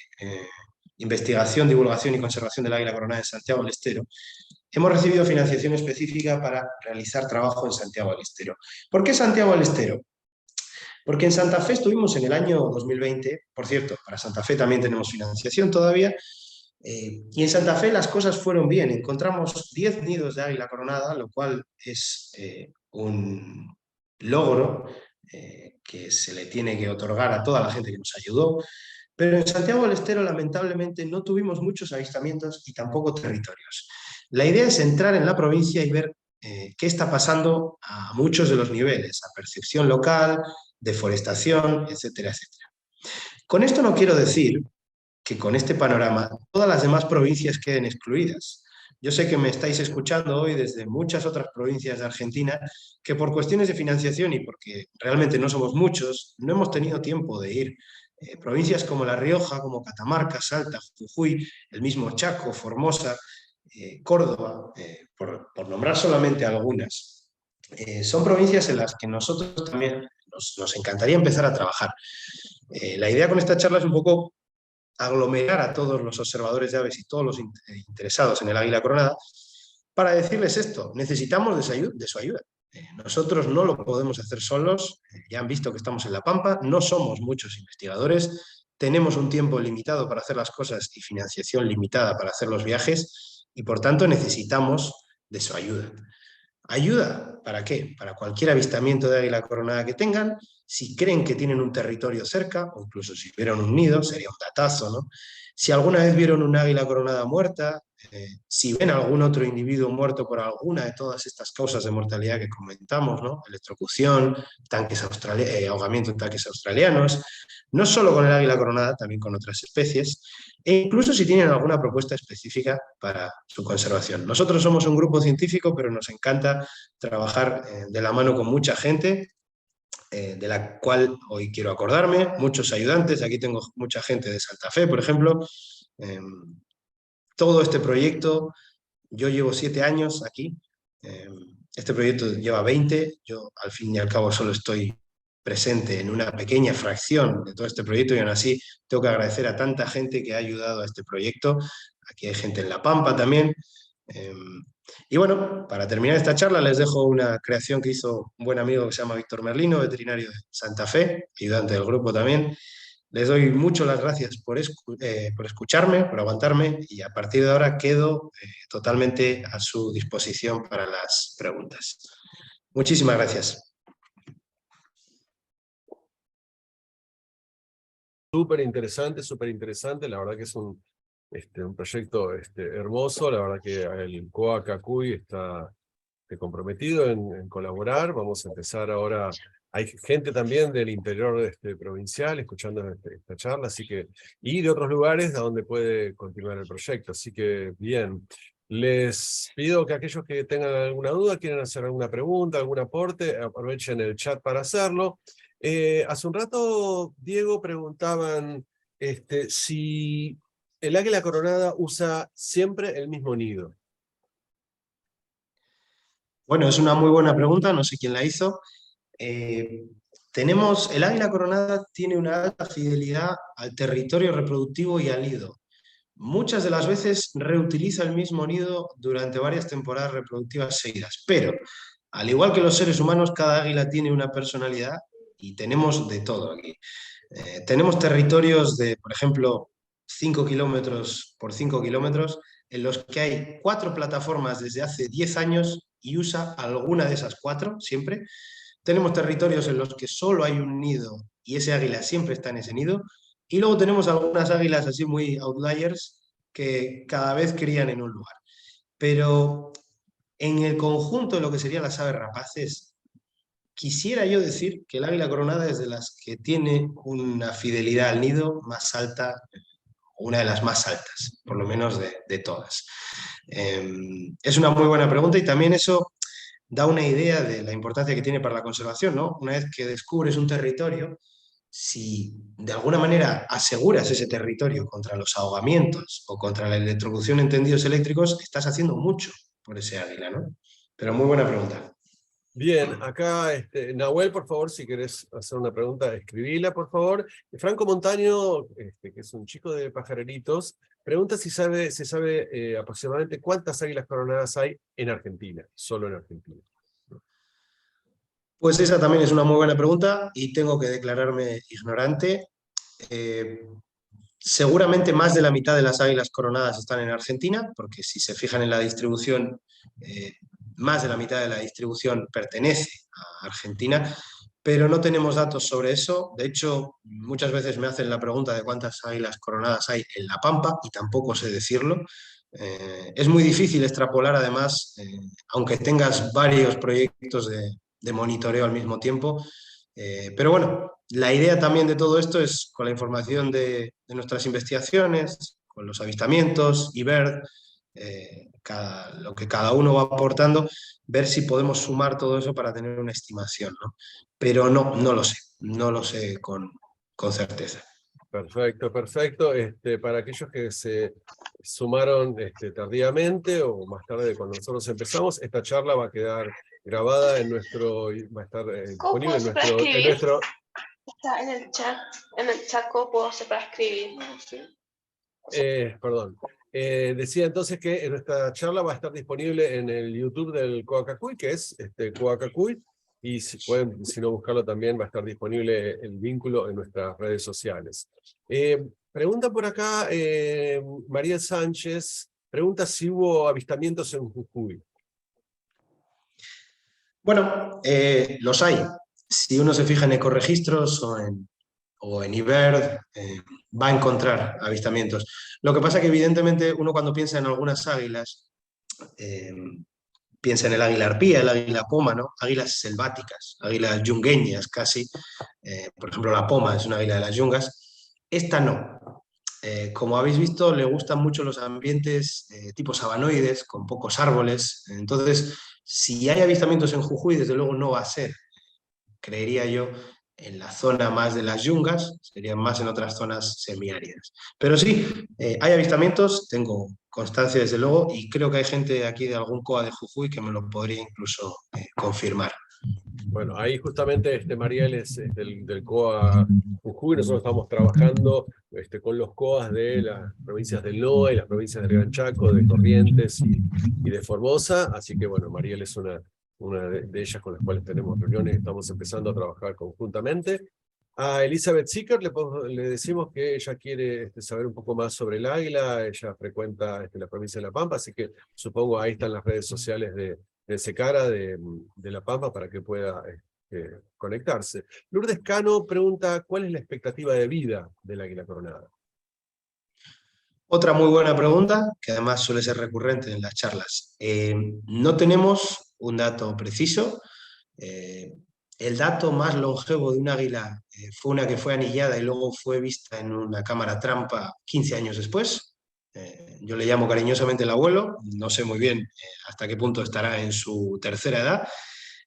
investigación, divulgación y conservación del águila coronada en Santiago del Estero. Hemos recibido financiación específica para realizar trabajo en Santiago del Estero. ¿Por qué Santiago del Estero? Porque en Santa Fe estuvimos en el año 2020, por cierto, para Santa Fe también tenemos financiación todavía, y en Santa Fe las cosas fueron bien. Encontramos 10 nidos de águila coronada, lo cual es un logro que se le tiene que otorgar a toda la gente que nos ayudó. Pero en Santiago del Estero, lamentablemente, no tuvimos muchos avistamientos y tampoco territorios. La idea es entrar en la provincia y ver qué está pasando a muchos de los niveles, a percepción local, deforestación, etcétera, etcétera. Con esto no quiero decir que con este panorama todas las demás provincias queden excluidas. Yo sé que me estáis escuchando hoy desde muchas otras provincias de Argentina que por cuestiones de financiación y porque realmente no somos muchos, no hemos tenido tiempo de ir. Provincias como La Rioja, como Catamarca, Salta, Jujuy, el mismo Chaco, Formosa, Córdoba, por nombrar solamente algunas, son provincias en las que nosotros también nos encantaría empezar a trabajar. La idea con esta charla es un poco aglomerar a todos los observadores de aves y todos los interesados en el águila coronada para decirles esto: necesitamos de su ayuda. Nosotros no lo podemos hacer solos, ya han visto que estamos en La Pampa, no somos muchos investigadores, tenemos un tiempo limitado para hacer las cosas y financiación limitada para hacer los viajes, y por tanto necesitamos de su ayuda. ¿Ayuda para qué? Para cualquier avistamiento de águila coronada que tengan. Si creen que tienen un territorio cerca, o incluso si vieron un nido, sería un datazo, ¿no? Si alguna vez vieron un águila coronada muerta, si ven algún otro individuo muerto por alguna de todas estas causas de mortalidad que comentamos, ¿no? Electrocución, ahogamiento en tanques australianos, no solo con el águila coronada, también con otras especies, e incluso si tienen alguna propuesta específica para su conservación. Nosotros somos un grupo científico, pero nos encanta trabajar de la mano con mucha gente, de la cual hoy quiero acordarme, muchos ayudantes. Aquí tengo mucha gente de Santa Fe, por ejemplo. Todo este proyecto, yo llevo 7 años aquí, este proyecto lleva 20, yo al fin y al cabo solo estoy presente en una pequeña fracción de todo este proyecto, y aún así tengo que agradecer a tanta gente que ha ayudado a este proyecto. Aquí hay gente en La Pampa también. Y bueno, para terminar esta charla les dejo una creación que hizo un buen amigo que se llama Víctor Merlino, veterinario de Santa Fe, ayudante del grupo también. Les doy mucho las gracias por escucharme, por aguantarme, y a partir de ahora quedo totalmente a su disposición para las preguntas. Muchísimas gracias. Súper interesante. La verdad que es un proyecto hermoso. La verdad que el COA Cacuy está comprometido en colaborar. Vamos a empezar ahora. Hay gente también del interior provincial escuchando esta charla, así que, y de otros lugares a donde puede continuar el proyecto. Así que, bien. Les pido que aquellos que tengan alguna duda, quieran hacer alguna pregunta, algún aporte, aprovechen el chat para hacerlo. Hace un rato, Diego, preguntaban si el águila coronada usa siempre el mismo nido. Bueno, es una muy buena pregunta, no sé quién la hizo. Eh, el águila coronada tiene una alta fidelidad al territorio reproductivo y al nido. Muchas de las veces reutiliza el mismo nido durante varias temporadas reproductivas seguidas, pero al igual que los seres humanos, cada águila tiene una personalidad y tenemos de todo aquí. Tenemos territorios de, por ejemplo, 5 kilómetros por 5 kilómetros, en los que hay 4 plataformas desde hace 10 años y usa alguna de esas 4 siempre. Tenemos territorios en los que solo hay un nido y ese águila siempre está en ese nido. Y luego tenemos algunas águilas así muy outliers que cada vez crían en un lugar. Pero en el conjunto de lo que serían las aves rapaces, quisiera yo decir que el águila coronada es de las que tiene una fidelidad al nido más alta, una de las más altas, por lo menos de todas. Es una muy buena pregunta y también eso da una idea de la importancia que tiene para la conservación, ¿no? Una vez que descubres un territorio, si de alguna manera aseguras ese territorio contra los ahogamientos o contra la electrocución en tendidos eléctricos, estás haciendo mucho por ese águila, ¿no? Pero muy buena pregunta. Bien, acá, Nahuel, por favor, si querés hacer una pregunta, escribila, por favor. Franco Montaño, que es un chico de Pajareritos, pregunta si se sabe aproximadamente cuántas águilas coronadas hay en Argentina, solo en Argentina. Pues esa también es una muy buena pregunta y tengo que declararme ignorante. Eh, Seguramente más de la mitad de las águilas coronadas están en Argentina, porque si se fijan en la distribución, eh, más de la mitad de la distribución pertenece a Argentina, pero no tenemos datos sobre eso. De hecho, muchas veces me hacen la pregunta de cuántas águilas coronadas hay en La Pampa y tampoco sé decirlo. Es muy difícil extrapolar, además, aunque tengas varios proyectos de monitoreo al mismo tiempo. Pero bueno, la idea también de todo esto es, con la información de nuestras investigaciones, con los avistamientos y ver lo que cada uno va aportando, ver si podemos sumar todo eso para tener una estimación, ¿no? Pero no lo sé, no lo sé con certeza. Perfecto, perfecto. Para aquellos que se sumaron tardíamente o más tarde de cuando nosotros empezamos, esta charla va a quedar grabada va a estar ¿Cómo disponible puedo en hacer para nuestro, escribir? Está en el chat, ¿cómo puedo hacer para escribir? perdón. Decía entonces que nuestra charla va a estar disponible en el YouTube del Coacacuy, que es Coacacuy, y si pueden, si no buscarlo también, va a estar disponible el vínculo en nuestras redes sociales. Pregunta por acá, María Sánchez, pregunta si hubo avistamientos en Jujuy. Bueno, los hay. Si uno se fija en ecoregistros o en IBERD, va a encontrar avistamientos. Lo que pasa que evidentemente uno cuando piensa en algunas águilas, eh, piensa en el águila arpía, el águila poma, ¿no? Águilas selváticas, águilas yungueñas casi. Por ejemplo, la poma es una águila de las yungas. Esta no. Como habéis visto, le gustan mucho los ambientes tipo sabanoides, con pocos árboles. Entonces, si hay avistamientos en Jujuy, desde luego no va a ser, creería yo, en la zona más de las yungas, serían más en otras zonas semiáridas. Pero sí, hay avistamientos, tengo constancia desde luego, y creo que hay gente aquí de algún COA de Jujuy que me lo podría incluso confirmar. Bueno, ahí justamente Mariel es del COA Jujuy. Nosotros estamos trabajando con los COAs de las provincias del NOA y las provincias del Gran Chaco, de Corrientes y de Formosa. Así que bueno, Mariel es una de ellas con las cuales tenemos reuniones y estamos empezando a trabajar conjuntamente. A Elizabeth Zicker le decimos que ella quiere saber un poco más sobre el águila. Ella frecuenta la provincia de La Pampa, así que supongo ahí están las redes sociales de Secara de La Pampa para que pueda conectarse. Lourdes Cano pregunta, ¿cuál es la expectativa de vida del águila coronada? Otra muy buena pregunta, que además suele ser recurrente en las charlas. No tenemos un dato preciso. Eh, el dato más longevo de un águila fue una que fue anillada y luego fue vista en una cámara trampa 15 años después. Yo le llamo cariñosamente el abuelo, no sé muy bien hasta qué punto estará en su tercera edad.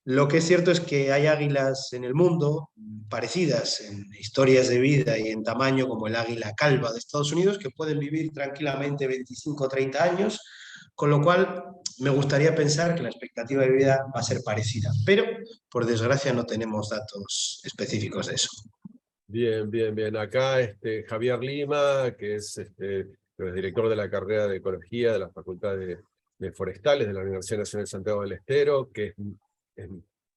Lo que es cierto es que hay águilas en el mundo parecidas en historias de vida y en tamaño, como el águila calva de Estados Unidos, que pueden vivir tranquilamente 25 o 30 años, con lo cual me gustaría pensar que la expectativa de vida va a ser parecida, pero por desgracia no tenemos datos específicos de eso. Bien, bien, bien. Acá Javier Lima, que es el director de la carrera de Ecología de la Facultad de Forestales de la Universidad Nacional de Santiago del Estero, que es,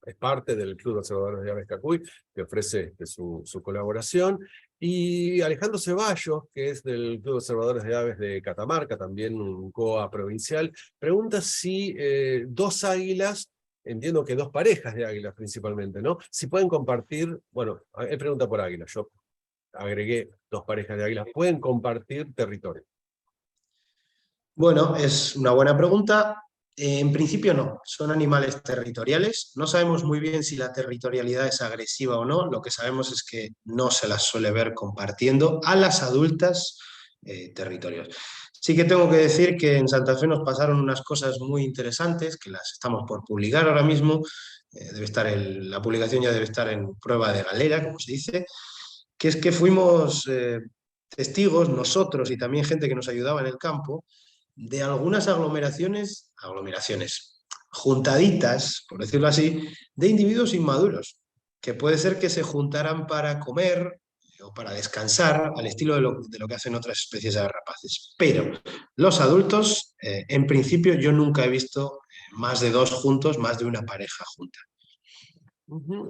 es parte del Club de Observadores de Aves Cacuy, que ofrece su colaboración. Y Alejandro Ceballos, que es del Club de Observadores de Aves de Catamarca, también un COA provincial, pregunta si dos águilas, entiendo que dos parejas de águilas principalmente, ¿no? Si pueden compartir, bueno, él pregunta por águilas, yo agregué dos parejas de águilas, ¿pueden compartir territorio? Bueno, es una buena pregunta. En principio no, son animales territoriales. No sabemos muy bien si la territorialidad es agresiva o no. Lo que sabemos es que no se las suele ver compartiendo a las adultas territorios. Sí que tengo que decir que en Santa Fe nos pasaron unas cosas muy interesantes, que las estamos por publicar ahora mismo. La publicación ya debe estar en prueba de galera, como se dice, que es que fuimos testigos nosotros y también gente que nos ayudaba en el campo de algunas aglomeraciones, juntaditas, por decirlo así, de individuos inmaduros, que puede ser que se juntaran para comer o para descansar, al estilo de lo que hacen otras especies de rapaces. Pero los adultos, en principio, yo nunca he visto más de dos juntos, más de una pareja junta.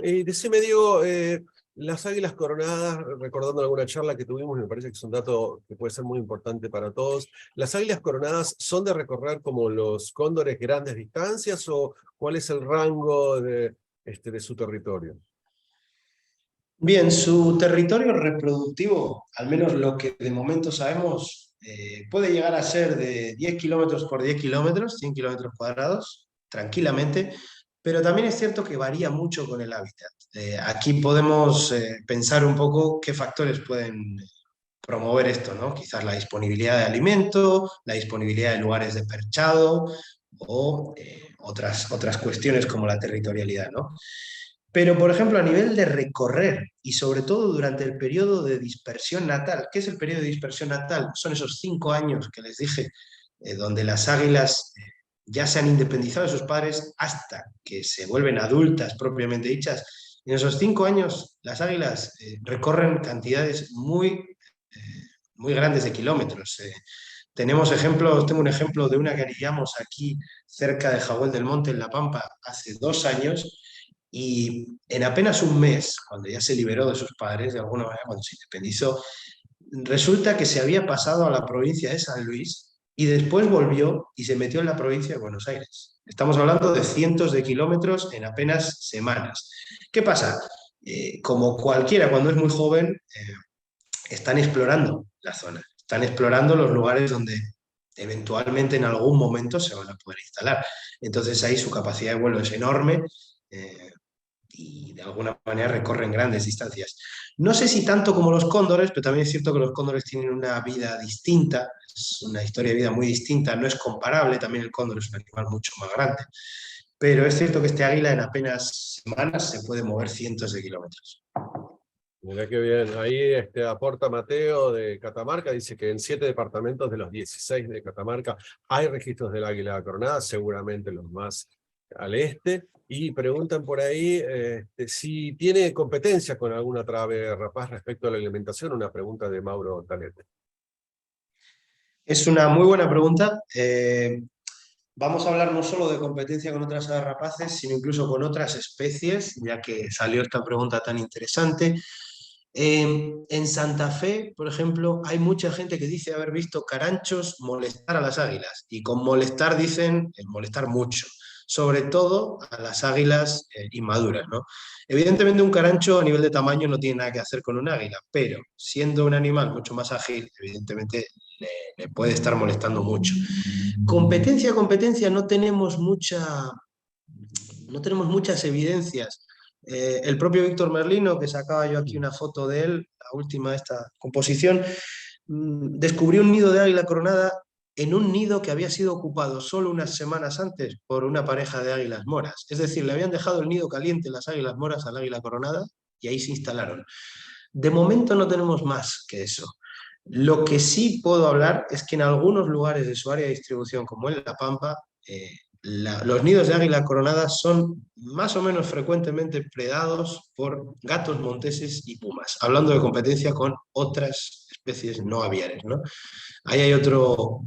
Y decime, Diego, las águilas coronadas, recordando alguna charla que tuvimos, me parece que es un dato que puede ser muy importante para todos. ¿Las águilas coronadas son de recorrer como los cóndores grandes distancias o cuál es el rango de su territorio? Bien, su territorio reproductivo, al menos lo que de momento sabemos, puede llegar a ser de 10 kilómetros por 10 kilómetros, 100 kilómetros cuadrados, tranquilamente, pero también es cierto que varía mucho con el hábitat. Aquí podemos pensar un poco qué factores pueden promover esto, ¿no? Quizás la disponibilidad de alimento, la disponibilidad de lugares de perchado o otras cuestiones como la territorialidad, ¿no? Pero, por ejemplo, a nivel de recorrer y sobre todo durante el periodo de dispersión natal, ¿qué es el periodo de dispersión natal? Son esos 5 años que les dije, donde las águilas ya se han independizado de sus padres hasta que se vuelven adultas propiamente dichas. En esos 5 años las águilas recorren cantidades muy grandes de kilómetros. Tenemos ejemplos, tengo un ejemplo de una que anillamos aquí cerca de Jahuel del Monte, en La Pampa, hace 2 años, y en apenas un mes, cuando ya se liberó de sus padres, de alguna manera, cuando se independizó, resulta que se había pasado a la provincia de San Luis y después volvió y se metió en la provincia de Buenos Aires. Estamos hablando de cientos de kilómetros en apenas semanas. ¿Qué pasa? Como cualquiera, cuando es muy joven, están explorando la zona, están explorando los lugares donde eventualmente en algún momento se van a poder instalar. Entonces ahí su capacidad de vuelo es enorme y de alguna manera recorren grandes distancias. No sé si tanto como los cóndores, pero también es cierto que los cóndores tienen una vida distinta, es una historia de vida muy distinta, no es comparable, también el cóndor es un animal mucho más grande, pero es cierto que este águila en apenas semanas se puede mover cientos de kilómetros. Mirá qué bien. Ahí aporta Mateo de Catamarca, dice que en 7 departamentos de los 16 de Catamarca hay registros del águila coronada, seguramente los más al este, y preguntan por ahí si tiene competencia con alguna otra ave rapaz respecto a la alimentación, una pregunta de Mauro Talete. Es una muy buena pregunta. Vamos a hablar no solo de competencia con otras aves rapaces, sino incluso con otras especies, ya que salió esta pregunta tan interesante. En Santa Fe, por ejemplo, hay mucha gente que dice haber visto caranchos molestar a las águilas, y con molestar dicen molestar mucho, sobre todo a las águilas inmaduras, ¿no? Evidentemente un carancho a nivel de tamaño no tiene nada que hacer con un águila, pero siendo un animal mucho más ágil, evidentemente le puede estar molestando mucho. Competencia, no tenemos muchas evidencias. El propio Víctor Merlino, que sacaba yo aquí una foto de él, la última de esta composición, descubrió un nido de águila coronada en un nido que había sido ocupado solo unas semanas antes por una pareja de águilas moras. Es decir, le habían dejado el nido caliente las águilas moras al águila coronada y ahí se instalaron. De momento no tenemos más que eso. Lo que sí puedo hablar es que en algunos lugares de su área de distribución, como en La Pampa, los nidos de águila coronada son más o menos frecuentemente predados por gatos monteses y pumas, hablando de competencia con otras especies no aviares, ¿no? Ahí hay otro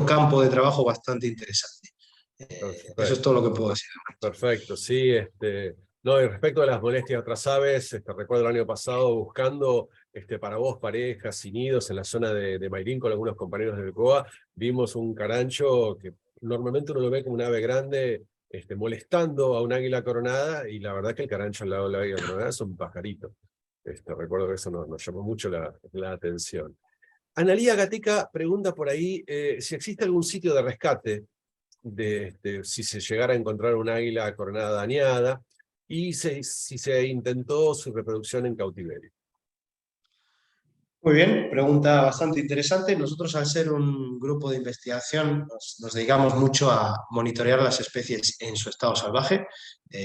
campo de trabajo bastante interesante. Eso es todo lo que puedo decir. Perfecto, sí. No, y respecto a las molestias de otras aves, recuerdo el año pasado buscando para vos parejas y nidos en la zona de Mairín con algunos compañeros del COA, vimos un carancho que normalmente uno lo ve como un ave grande molestando a un águila coronada, y la verdad que el carancho al lado de la águila coronada es un pajarito. Recuerdo que eso nos llamó mucho la atención. Analía Gatica pregunta por ahí si existe algún sitio de rescate si se llegara a encontrar un águila coronada dañada, y si se intentó su reproducción en cautiverio. Muy bien, pregunta bastante interesante. Nosotros, al ser un grupo de investigación, nos dedicamos mucho a monitorear las especies en su estado salvaje.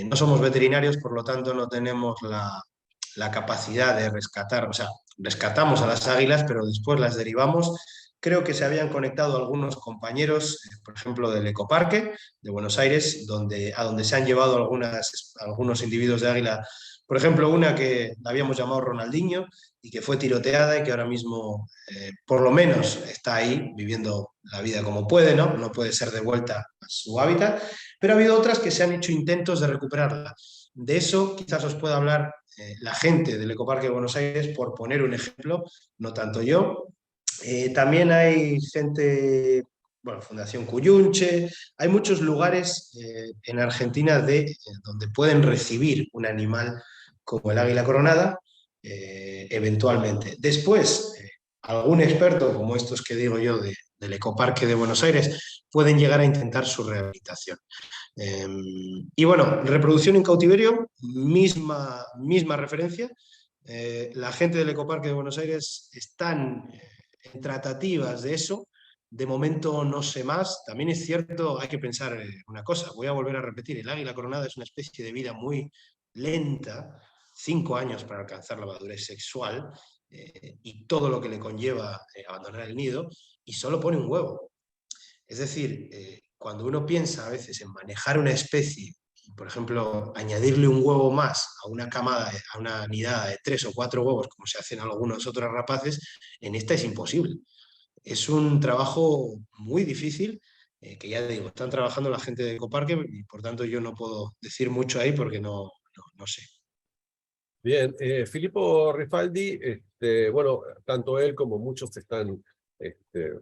No somos veterinarios, por lo tanto no tenemos la capacidad de rescatar, o sea, rescatamos a las águilas, pero después las derivamos. Creo que se habían conectado algunos compañeros, por ejemplo, del Ecoparque de Buenos Aires, a donde se han llevado algunos individuos de águila. Por ejemplo, una que la habíamos llamado Ronaldinho y que fue tiroteada y que ahora mismo, por lo menos, está ahí viviendo la vida como puede, ¿no? No puede ser devuelta a su hábitat, pero ha habido otras que se han hecho intentos de recuperarla. De eso quizás os pueda hablar la gente del Ecoparque de Buenos Aires, por poner un ejemplo, no tanto yo. También hay gente, bueno, Fundación Cuyunche, hay muchos lugares en Argentina donde pueden recibir un animal como el águila coronada, eventualmente. Después, algún experto, como estos que digo yo del Ecoparque de Buenos Aires, pueden llegar a intentar su rehabilitación. Y bueno, reproducción en cautiverio, misma referencia. La gente del Ecoparque de Buenos Aires están en tratativas de eso. De momento no sé más. También es cierto, hay que pensar una cosa, voy a volver a repetir, el águila coronada es una especie de vida muy lenta, 5 años para alcanzar la madurez sexual, y todo lo que le conlleva abandonar el nido, y solo pone un huevo. Es decir, cuando uno piensa a veces en manejar una especie, por ejemplo, añadirle un huevo más a una camada, a una nidada de 3 o 4 huevos, como se hacen algunos otros rapaces, en esta es imposible. Es un trabajo muy difícil, que ya digo, están trabajando la gente de Ecoparque y por tanto yo no puedo decir mucho ahí porque no sé. Bien, Filippo Rifaldi, bueno, tanto él como muchos están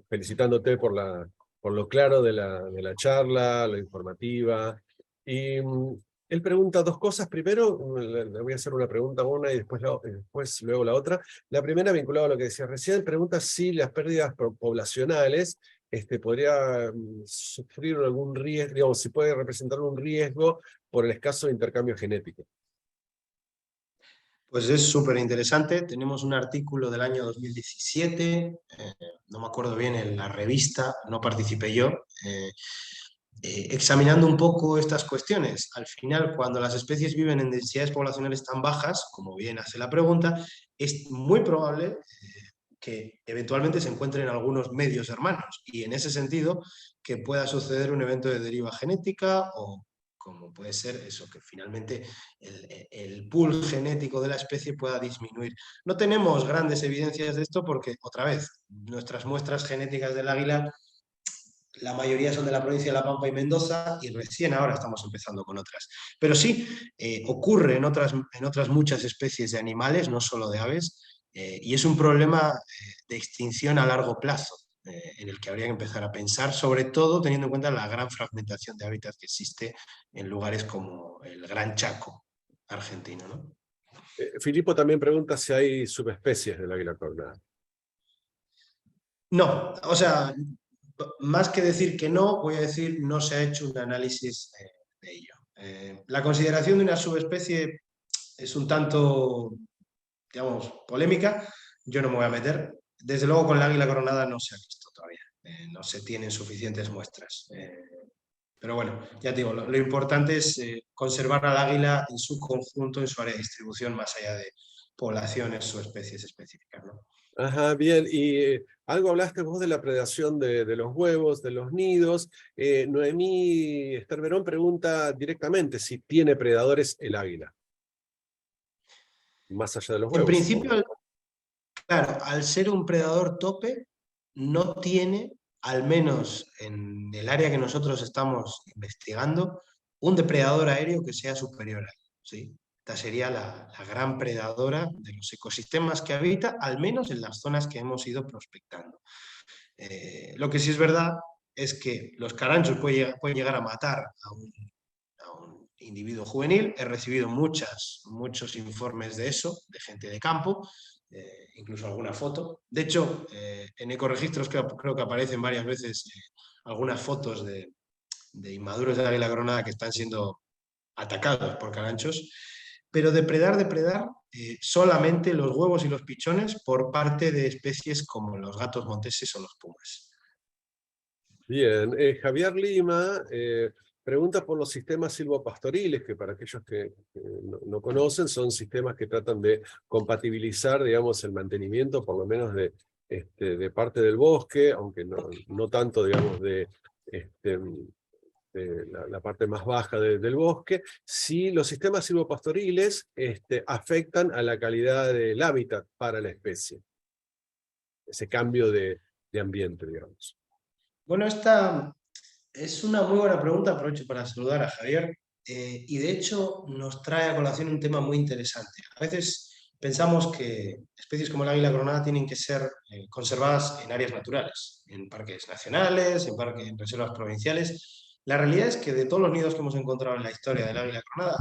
felicitándote por lo claro de la charla, lo informativa. Y él pregunta dos cosas. Primero, le voy a hacer una pregunta una y después luego la otra. La primera, vinculada a lo que decía recién, pregunta si las pérdidas poblacionales podría sufrir algún riesgo, digamos, si puede representar un riesgo por el escaso intercambio genético. Pues es súper interesante. Tenemos un artículo del año 2017, no me acuerdo bien en la revista, no participé yo, examinando un poco estas cuestiones. Al final, cuando las especies viven en densidades poblacionales tan bajas, como bien hace la pregunta, es muy probable que eventualmente se encuentren algunos medios hermanos, y en ese sentido que pueda suceder un evento de deriva genética, o como puede ser eso, que finalmente el pool genético de la especie pueda disminuir. No tenemos grandes evidencias de esto porque, otra vez, nuestras muestras genéticas del águila, la mayoría son de la provincia de La Pampa y Mendoza, y recién ahora estamos empezando con otras. Pero sí, ocurre en otras muchas especies de animales, no solo de aves, y es un problema de extinción a largo plazo, en el que habría que empezar a pensar, sobre todo teniendo en cuenta la gran fragmentación de hábitat que existe en lugares como el Gran Chaco argentino, ¿no? Filippo también pregunta si hay subespecies del águila coronada. No, o sea, más que decir que no, voy a decir no se ha hecho un análisis de ello. La consideración de una subespecie es un tanto, digamos, polémica. Yo no me voy a meter. Desde luego con la águila coronada no se ha visto todavía. No se tienen suficientes muestras. Pero bueno, ya te digo, lo importante es conservar al águila en su conjunto, en su área de distribución, más allá de poblaciones o especies específicas, ¿no? Ajá, bien. Y algo hablaste vos de la predación de los huevos, de los nidos. Noemí Esterverón pregunta directamente si tiene predadores el águila, más allá de los En huevos, principio, supongo. claro, al ser un predador tope, no tiene, al menos en el área que nosotros estamos investigando, un depredador aéreo que sea superior a él, ¿sí? Esta sería la gran predadora de los ecosistemas que habita, al menos en las zonas que hemos ido prospectando. Lo que sí es verdad es que los caranchos pueden llegar a matar a un individuo juvenil. He recibido muchos informes de eso, de gente de campo, incluso alguna foto. De hecho, en Ecoregistros creo que aparecen varias veces algunas fotos de inmaduros de águila coronada que están siendo atacados por caranchos, pero depredar, solamente los huevos y los pichones por parte de especies como los gatos monteses o los pumas. Bien, Javier Lima pregunta por los sistemas silvopastoriles, que para aquellos que no conocen, son sistemas que tratan de compatibilizar, digamos, el mantenimiento, por lo menos de parte del bosque, aunque no tanto, digamos, de la parte más baja del bosque, si los sistemas silvopastoriles afectan a la calidad del hábitat para la especie, ese cambio de ambiente, digamos. Bueno, esta es una muy buena pregunta, aprovecho para saludar a Javier, y de hecho nos trae a colación un tema muy interesante. A veces pensamos que especies como el águila coronada tienen que ser conservadas en áreas naturales, en parques nacionales, en reservas provinciales. La realidad es que de todos los nidos que hemos encontrado en la historia del águila coronada,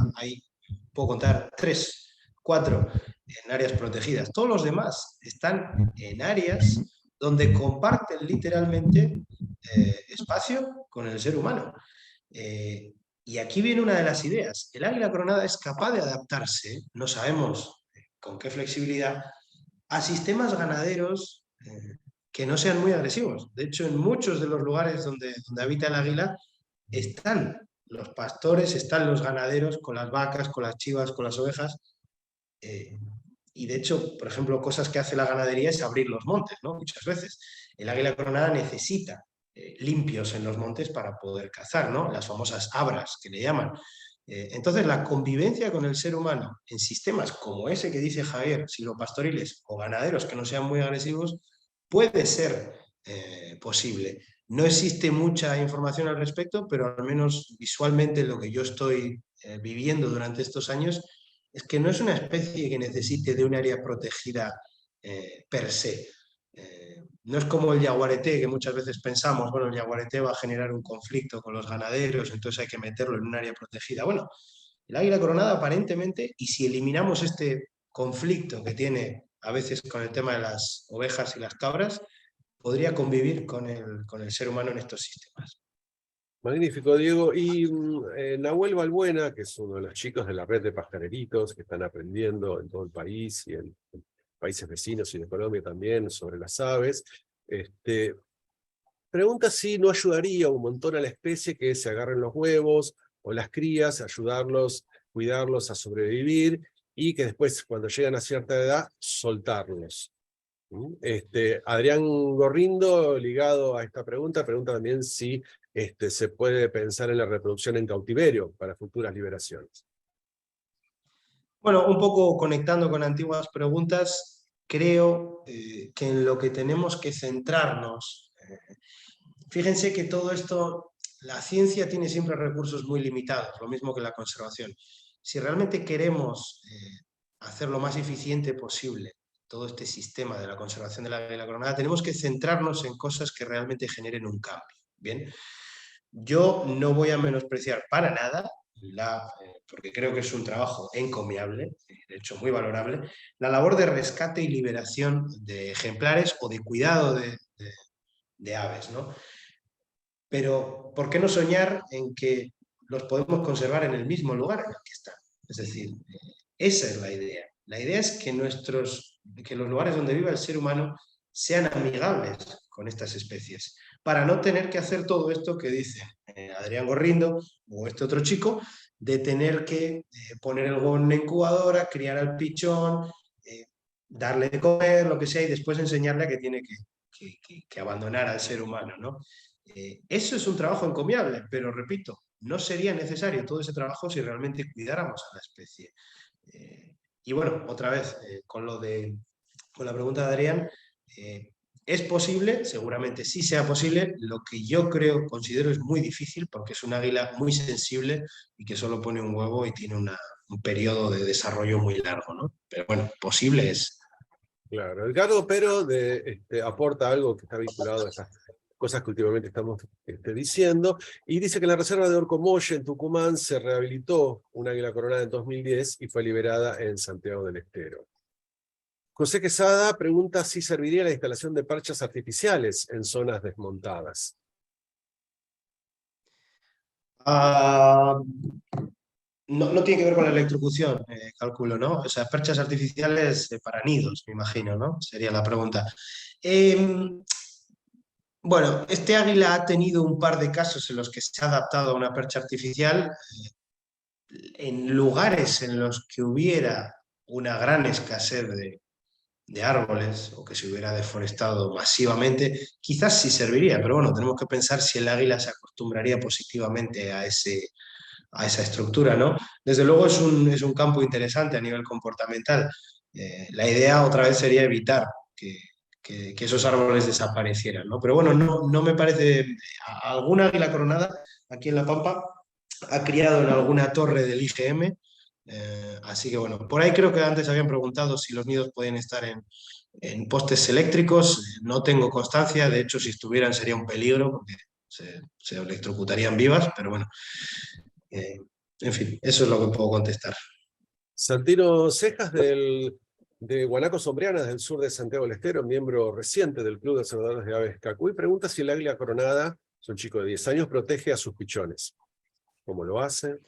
puedo contar 3, 4 en áreas protegidas. Todos los demás están en áreas donde comparten literalmente espacio con el ser humano. Y aquí viene una de las ideas. El águila coronada es capaz de adaptarse, no sabemos con qué flexibilidad, a sistemas ganaderos que no sean muy agresivos. De hecho, en muchos de los lugares donde habita el águila están los pastores, están los ganaderos con las vacas, con las chivas, con las ovejas. Eh, y de hecho, por ejemplo, cosas que hace la ganadería es abrir los montes, ¿no? Muchas veces. El águila coronada necesita limpios en los montes para poder cazar, ¿no? Las famosas abras que le llaman. Entonces, la convivencia con el ser humano en sistemas como ese que dice Javier, silvopastoriles o ganaderos que no sean muy agresivos, puede ser posible. No existe mucha información al respecto, pero al menos visualmente lo que yo estoy viviendo durante estos años es que no es una especie que necesite de un área protegida per se. No es como el yaguareté, que muchas veces pensamos, bueno, el yaguareté va a generar un conflicto con los ganaderos, entonces hay que meterlo en un área protegida. Bueno, el águila coronada aparentemente, y si eliminamos este conflicto que tiene a veces con el tema de las ovejas y las cabras, podría convivir con el ser humano en estos sistemas. Magnífico, Diego. Y Nahuel Balbuena, que es uno de los chicos de la red de pastoreritos que están aprendiendo en todo el país y en países vecinos y de Colombia también sobre las aves, pregunta si no ayudaría un montón a la especie que se agarren los huevos o las crías, ayudarlos, cuidarlos a sobrevivir y que después, cuando llegan a cierta edad, soltarlos. Adrián Gorrindo, ligado a esta pregunta también si se puede pensar en la reproducción en cautiverio para futuras liberaciones. Bueno, un poco conectando con antiguas preguntas, creo que en lo que tenemos que centrarnos, fíjense que todo esto, la ciencia tiene siempre recursos muy limitados, lo mismo que la conservación. Si realmente queremos hacer lo más eficiente posible todo este sistema de la conservación de la águila coronada, tenemos que centrarnos en cosas que realmente generen un cambio. Bien, yo no voy a menospreciar para nada, porque creo que es un trabajo encomiable, de hecho muy valorable, la labor de rescate y liberación de ejemplares o de cuidado de aves, ¿no? Pero, ¿por qué no soñar en que los podemos conservar en el mismo lugar en el que están? Es decir, esa es la idea. La idea es que que los lugares donde viva el ser humano sean amigables con estas especies, para no tener que hacer todo esto que dice Adrián Gorrindo o este otro chico, de tener que poner el huevo en una incubadora, criar al pichón. darle de comer, lo que sea, y después enseñarle a que tiene que abandonar al ser humano, ¿no? Eso es un trabajo encomiable, pero repito, no sería necesario todo ese trabajo si realmente cuidáramos a la especie. Y bueno, otra vez, con la pregunta de Adrián, ¿es posible? Seguramente sí sea posible. Lo que yo considero es muy difícil porque es un águila muy sensible y que solo pone un huevo y tiene un periodo de desarrollo muy largo, ¿no? Pero bueno, posible es. Claro, Edgardo pero aporta algo que está vinculado a estas cosas que últimamente estamos diciendo, y dice que en la reserva de Orcomolle, en Tucumán, se rehabilitó un águila coronada en 2010 y fue liberada en Santiago del Estero. José Quesada pregunta si serviría la instalación de perchas artificiales en zonas desmontadas. No tiene que ver con la electrocución, calculo, ¿no? O sea, perchas artificiales para nidos, me imagino, ¿no? Sería la pregunta. Bueno, este águila ha tenido un par de casos en los que se ha adaptado a una percha artificial en lugares en los que hubiera una gran escasez de árboles o que se hubiera deforestado masivamente, quizás sí serviría, pero bueno, tenemos que pensar si el águila se acostumbraría positivamente a esa estructura, ¿no? Desde luego es un campo interesante a nivel comportamental. La idea otra vez sería evitar que esos árboles desaparecieran, ¿no? Pero bueno, no me parece... Alguna águila coronada aquí en La Pampa ha criado en alguna torre del IGM, así que bueno, por ahí creo que antes habían preguntado si los nidos pueden estar en postes eléctricos. No tengo constancia, de hecho si estuvieran sería un peligro porque se electrocutarían vivas, pero bueno, en fin, eso es lo que puedo contestar. Santino Cejas de Guanaco Sombreanas, del sur de Santiago del Estero, miembro reciente del Club de Observadores de Aves Cacuy, pregunta si el águila coronada, es un chico de 10 años, protege a sus pichones. ¿Cómo lo hace?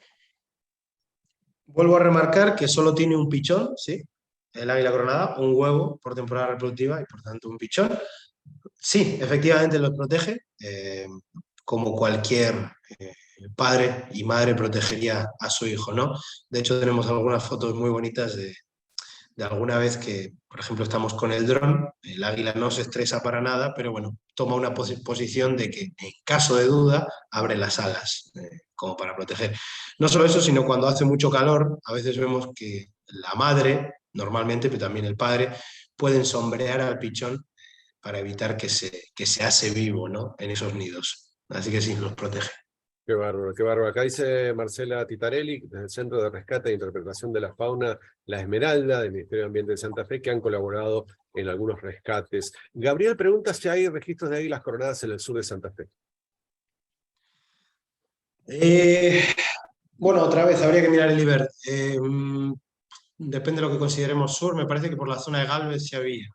Vuelvo a remarcar que solo tiene un pichón, ¿sí? El águila coronada, un huevo por temporada reproductiva y por tanto un pichón. Sí, efectivamente los protege, como cualquier padre y madre protegería a su hijo, ¿no? De hecho, tenemos algunas fotos muy bonitas de alguna vez que, por ejemplo, estamos con el dron, el águila no se estresa para nada, pero bueno, toma una posición de que en caso de duda abre las alas, como para proteger. No solo eso, sino cuando hace mucho calor, a veces vemos que la madre, normalmente, pero también el padre, pueden sombrear al pichón para evitar que se hace vivo, ¿no? En esos nidos. Así que sí, los protege. Qué bárbaro, qué bárbaro. Acá dice Marcela Titarelli, desde el Centro de Rescate e Interpretación de la Fauna La Esmeralda, del Ministerio de Ambiente de Santa Fe, que han colaborado en algunos rescates. Gabriel pregunta si hay registros de águilas coronadas en el sur de Santa Fe. Bueno, otra vez, habría que mirar el IBER. Depende de lo que consideremos sur, me parece que por la zona de Galvez sí había.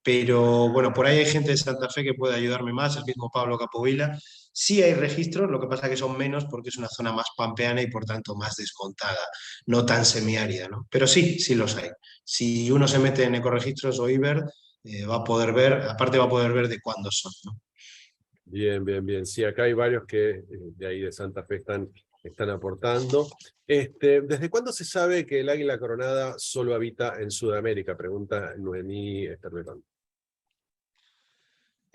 Pero bueno, por ahí hay gente de Santa Fe que puede ayudarme más, el mismo Pablo Capovilla. Sí hay registros, lo que pasa que son menos porque es una zona más pampeana y por tanto más descontada, no tan semiárida, ¿no? Pero sí los hay. Si uno se mete en ecoregistros o IBER, va a poder ver, aparte va a poder ver de cuándo son, ¿no? Bien, bien, bien. Sí, acá hay varios que de ahí de Santa Fe están aportando. ¿Desde cuándo se sabe que el águila coronada solo habita en Sudamérica? Pregunta Noemí Esterberón.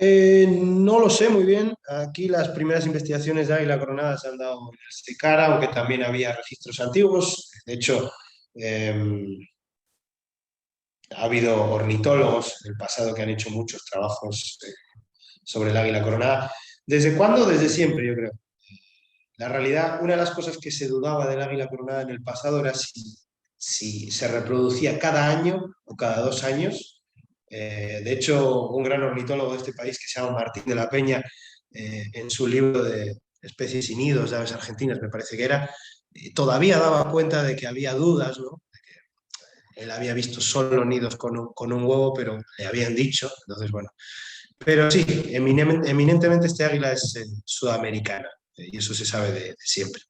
No lo sé muy bien. Aquí las primeras investigaciones de águila coronada se han dado en el Secara, aunque también había registros antiguos. De hecho, ha habido ornitólogos del pasado que han hecho muchos trabajos sobre el águila coronada. ¿Desde cuándo? Desde siempre, yo creo. La realidad, una de las cosas que se dudaba del águila coronada en el pasado era si se reproducía cada año o cada 2 años. De hecho, un gran ornitólogo de este país que se llama Martín de la Peña, en su libro de Especies y Nidos de Aves Argentinas, me parece que era, todavía daba cuenta de que había dudas, ¿no? Él había visto solo nidos con un huevo, pero le habían dicho, entonces bueno. Pero sí, eminentemente este águila es sudamericana, y eso se sabe de siempre.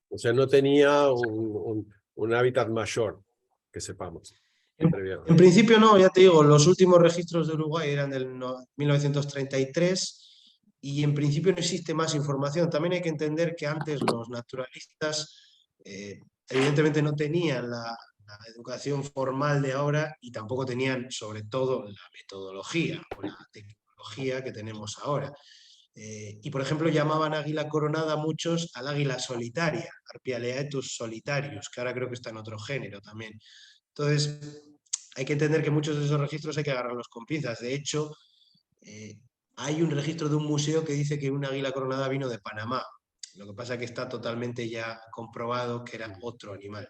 O sea, no tenía un hábitat mayor, que sepamos. En principio no, ya te digo, los últimos registros de Uruguay eran del 1933 y en principio no existe más información. También hay que entender que antes los naturalistas evidentemente no tenían la educación formal de ahora y tampoco tenían, sobre todo, la metodología o la tecnología que tenemos ahora. Y, por ejemplo, llamaban águila coronada muchos al águila solitaria, Arpialeaetus solitarius, que ahora creo que está en otro género también. Entonces, hay que entender que muchos de esos registros hay que agarrarlos con pinzas. De hecho, hay un registro de un museo que dice que un águila coronada vino de Panamá. Lo que pasa es que está totalmente ya comprobado que era otro animal.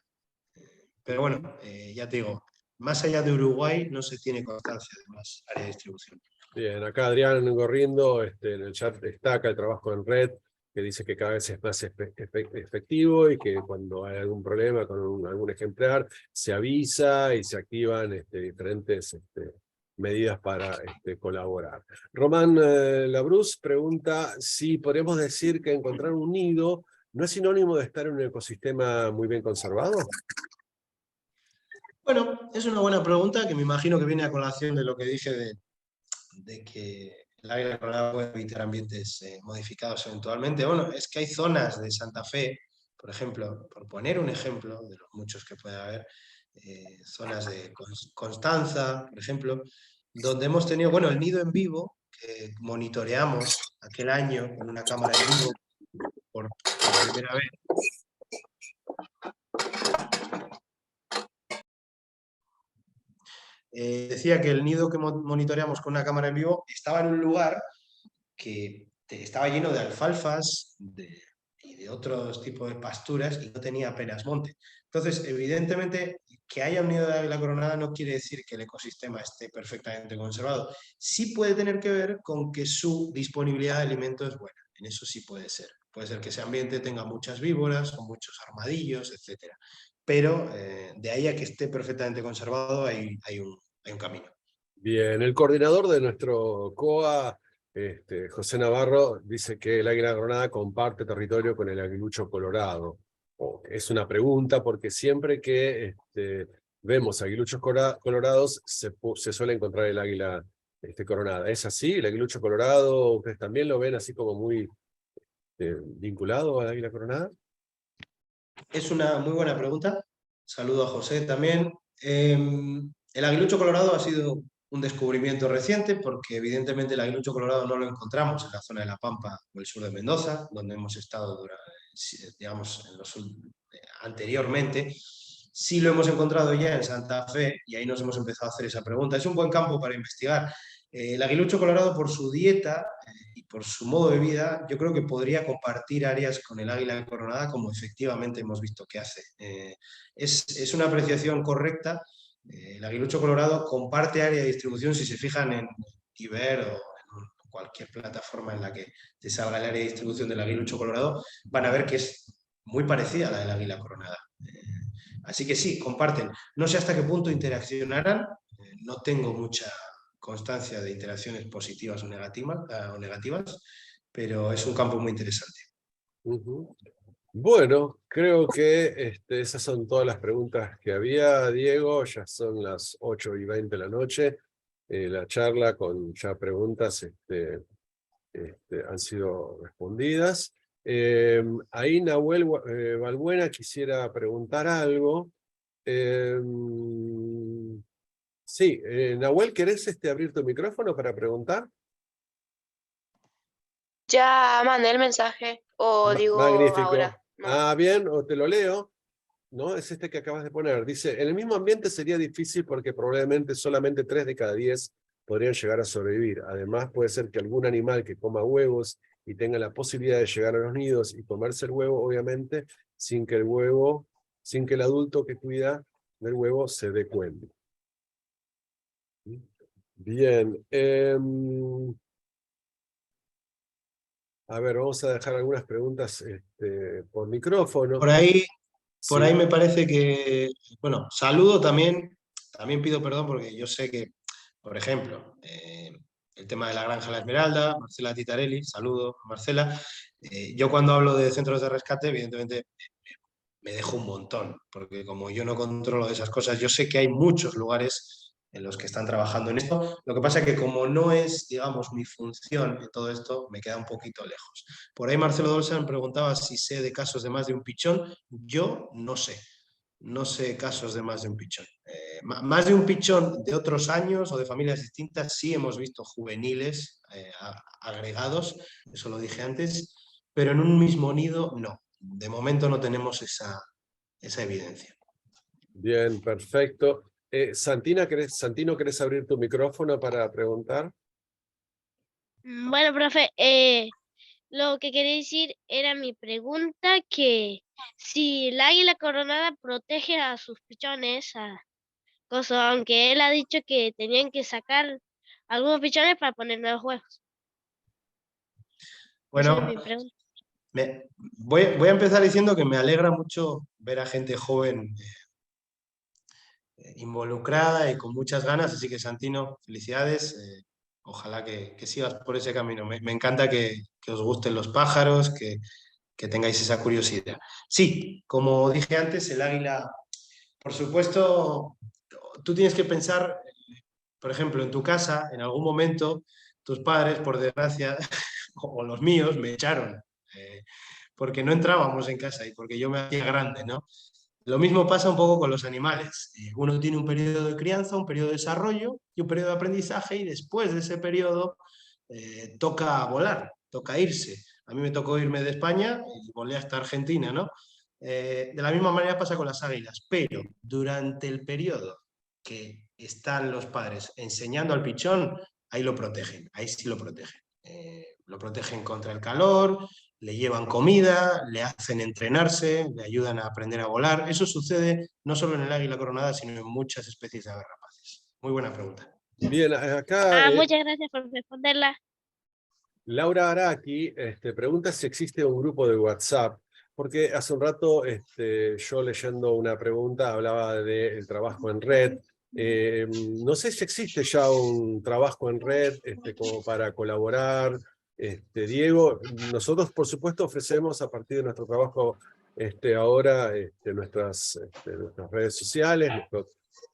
Pero bueno, ya te digo, más allá de Uruguay no se tiene constancia de más área de distribución. Bien, acá Adrián Gorriendo en el chat destaca el trabajo en red, que dice que cada vez es más efectivo y que cuando hay algún problema con algún ejemplar, se avisa y se activan diferentes medidas para colaborar. Román Labruz pregunta si podemos decir que encontrar un nido no es sinónimo de estar en un ecosistema muy bien conservado. Bueno, es una buena pregunta que me imagino que viene a colación de lo que dije de que el águila coronada puede evitar ambientes modificados eventualmente. Bueno, es que hay zonas de Santa Fe, por ejemplo, por poner un ejemplo de los muchos que puede haber, zonas de Constanza, por ejemplo, donde hemos tenido, bueno, el nido en vivo, que monitoreamos aquel año con una cámara en vivo por primera vez. Decía que el nido que monitoreamos con una cámara en vivo estaba en un lugar que estaba lleno de alfalfas y de otros tipos de pasturas y no tenía apenas monte. Entonces, evidentemente, que haya un nido de águila coronada no quiere decir que el ecosistema esté perfectamente conservado. Sí puede tener que ver con que su disponibilidad de alimento es buena. En eso sí puede ser. Puede ser que ese ambiente tenga muchas víboras o muchos armadillos, etc. Pero de ahí a que esté perfectamente conservado hay un camino. Bien, el coordinador de nuestro COA, José Navarro, dice que el águila coronada comparte territorio con el aguilucho colorado. Es una pregunta porque siempre que vemos aguiluchos colorados se suele encontrar el águila coronada. ¿Es así? ¿El aguilucho colorado, ustedes también lo ven así como muy vinculado al águila coronada? Es una muy buena pregunta. Saludo a José también. El aguilucho colorado ha sido un descubrimiento reciente porque evidentemente el aguilucho colorado no lo encontramos en la zona de La Pampa o el sur de Mendoza, donde hemos estado digamos, anteriormente. Sí lo hemos encontrado ya en Santa Fe y ahí nos hemos empezado a hacer esa pregunta. Es un buen campo para investigar. El aguilucho colorado, por su dieta y por su modo de vida, yo creo que podría compartir áreas con el águila coronada, como efectivamente hemos visto que hace. Es una apreciación correcta. El aguilucho colorado comparte área de distribución, si se fijan en Iber o en cualquier plataforma en la que te salga el área de distribución del aguilucho colorado, van a ver que es muy parecida a la del águila coronada. Así que sí, comparten. No sé hasta qué punto interaccionarán, no tengo mucha constancia de interacciones positivas o negativas, pero es un campo muy interesante. Bueno, creo que esas son todas las preguntas que había, Diego. Ya son las 8:20 de la noche. La charla con ya preguntas han sido respondidas. Ahí Nahuel Balbuena quisiera preguntar algo. Sí, Nahuel, ¿querés abrir tu micrófono para preguntar? Ya mandé el mensaje, o digo ahora. Magnífico. No. Bien, o te lo leo. ¿No? Es que acabas de poner. Dice, en el mismo ambiente sería difícil porque probablemente solamente 3 de cada 10 podrían llegar a sobrevivir. Además, puede ser que algún animal que coma huevos y tenga la posibilidad de llegar a los nidos y comerse el huevo, obviamente, sin que el adulto que cuida del huevo se dé cuenta. Bien. A ver, vamos a dejar algunas preguntas por micrófono. Por ahí Sí. me parece que, bueno, saludo también pido perdón porque yo sé que, por ejemplo, el tema de la Granja La Esmeralda, Marcela Titarelli, saludo a Marcela. Yo cuando hablo de centros de rescate, evidentemente me dejo un montón, porque como yo no controlo de esas cosas, yo sé que hay muchos lugares en los que están trabajando en esto. Lo que pasa es que como no es, digamos, mi función en todo esto, me queda un poquito lejos. Por ahí Marcelo Dolce me preguntaba si sé de casos de más de un pichón. Yo no sé. no sé casos de más de un pichón. Más de un pichón de otros años o de familias distintas, sí hemos visto juveniles agregados, eso lo dije antes, pero en un mismo nido no. De momento no tenemos esa evidencia. Bien, perfecto. Santino, ¿querés abrir tu micrófono para preguntar? Bueno, profe, lo que quería decir era mi pregunta, que si el águila coronada protege a sus pichones, aunque él ha dicho que tenían que sacar algunos pichones para poner nuevos huevos. Esa es Bueno, mi pregunta. voy a empezar diciendo que me alegra mucho ver a gente joven involucrada y con muchas ganas, así que Santino, felicidades. Ojalá que sigas por ese camino. Me encanta que os gusten los pájaros, que tengáis esa curiosidad. Sí, como dije antes, el águila, por supuesto, tú tienes que pensar, por ejemplo, en tu casa, en algún momento, tus padres, por desgracia, o los míos, me echaron, porque no entrábamos en casa y porque yo me hacía grande, ¿no? Lo mismo pasa un poco con los animales. Uno tiene un periodo de crianza, un periodo de desarrollo y un periodo de aprendizaje, y después de ese periodo toca volar, toca irse. A mí me tocó irme de España y volé hasta Argentina, ¿no? De la misma manera pasa con las águilas, pero durante el periodo que están los padres enseñando al pichón, ahí lo protegen, ahí sí lo protegen. Lo protegen contra el calor, le llevan comida, le hacen entrenarse, le ayudan a aprender a volar. Eso sucede no solo en el águila coronada, sino en muchas especies de ave rapaces. Muy buena pregunta. Bien, acá Muchas gracias por responderla. Laura Araki pregunta si existe un grupo de WhatsApp, porque hace un rato yo leyendo una pregunta hablaba del trabajo en red. No sé si existe ya un trabajo en red como para colaborar. Diego, nosotros por supuesto ofrecemos a partir de nuestro trabajo ahora nuestras redes sociales,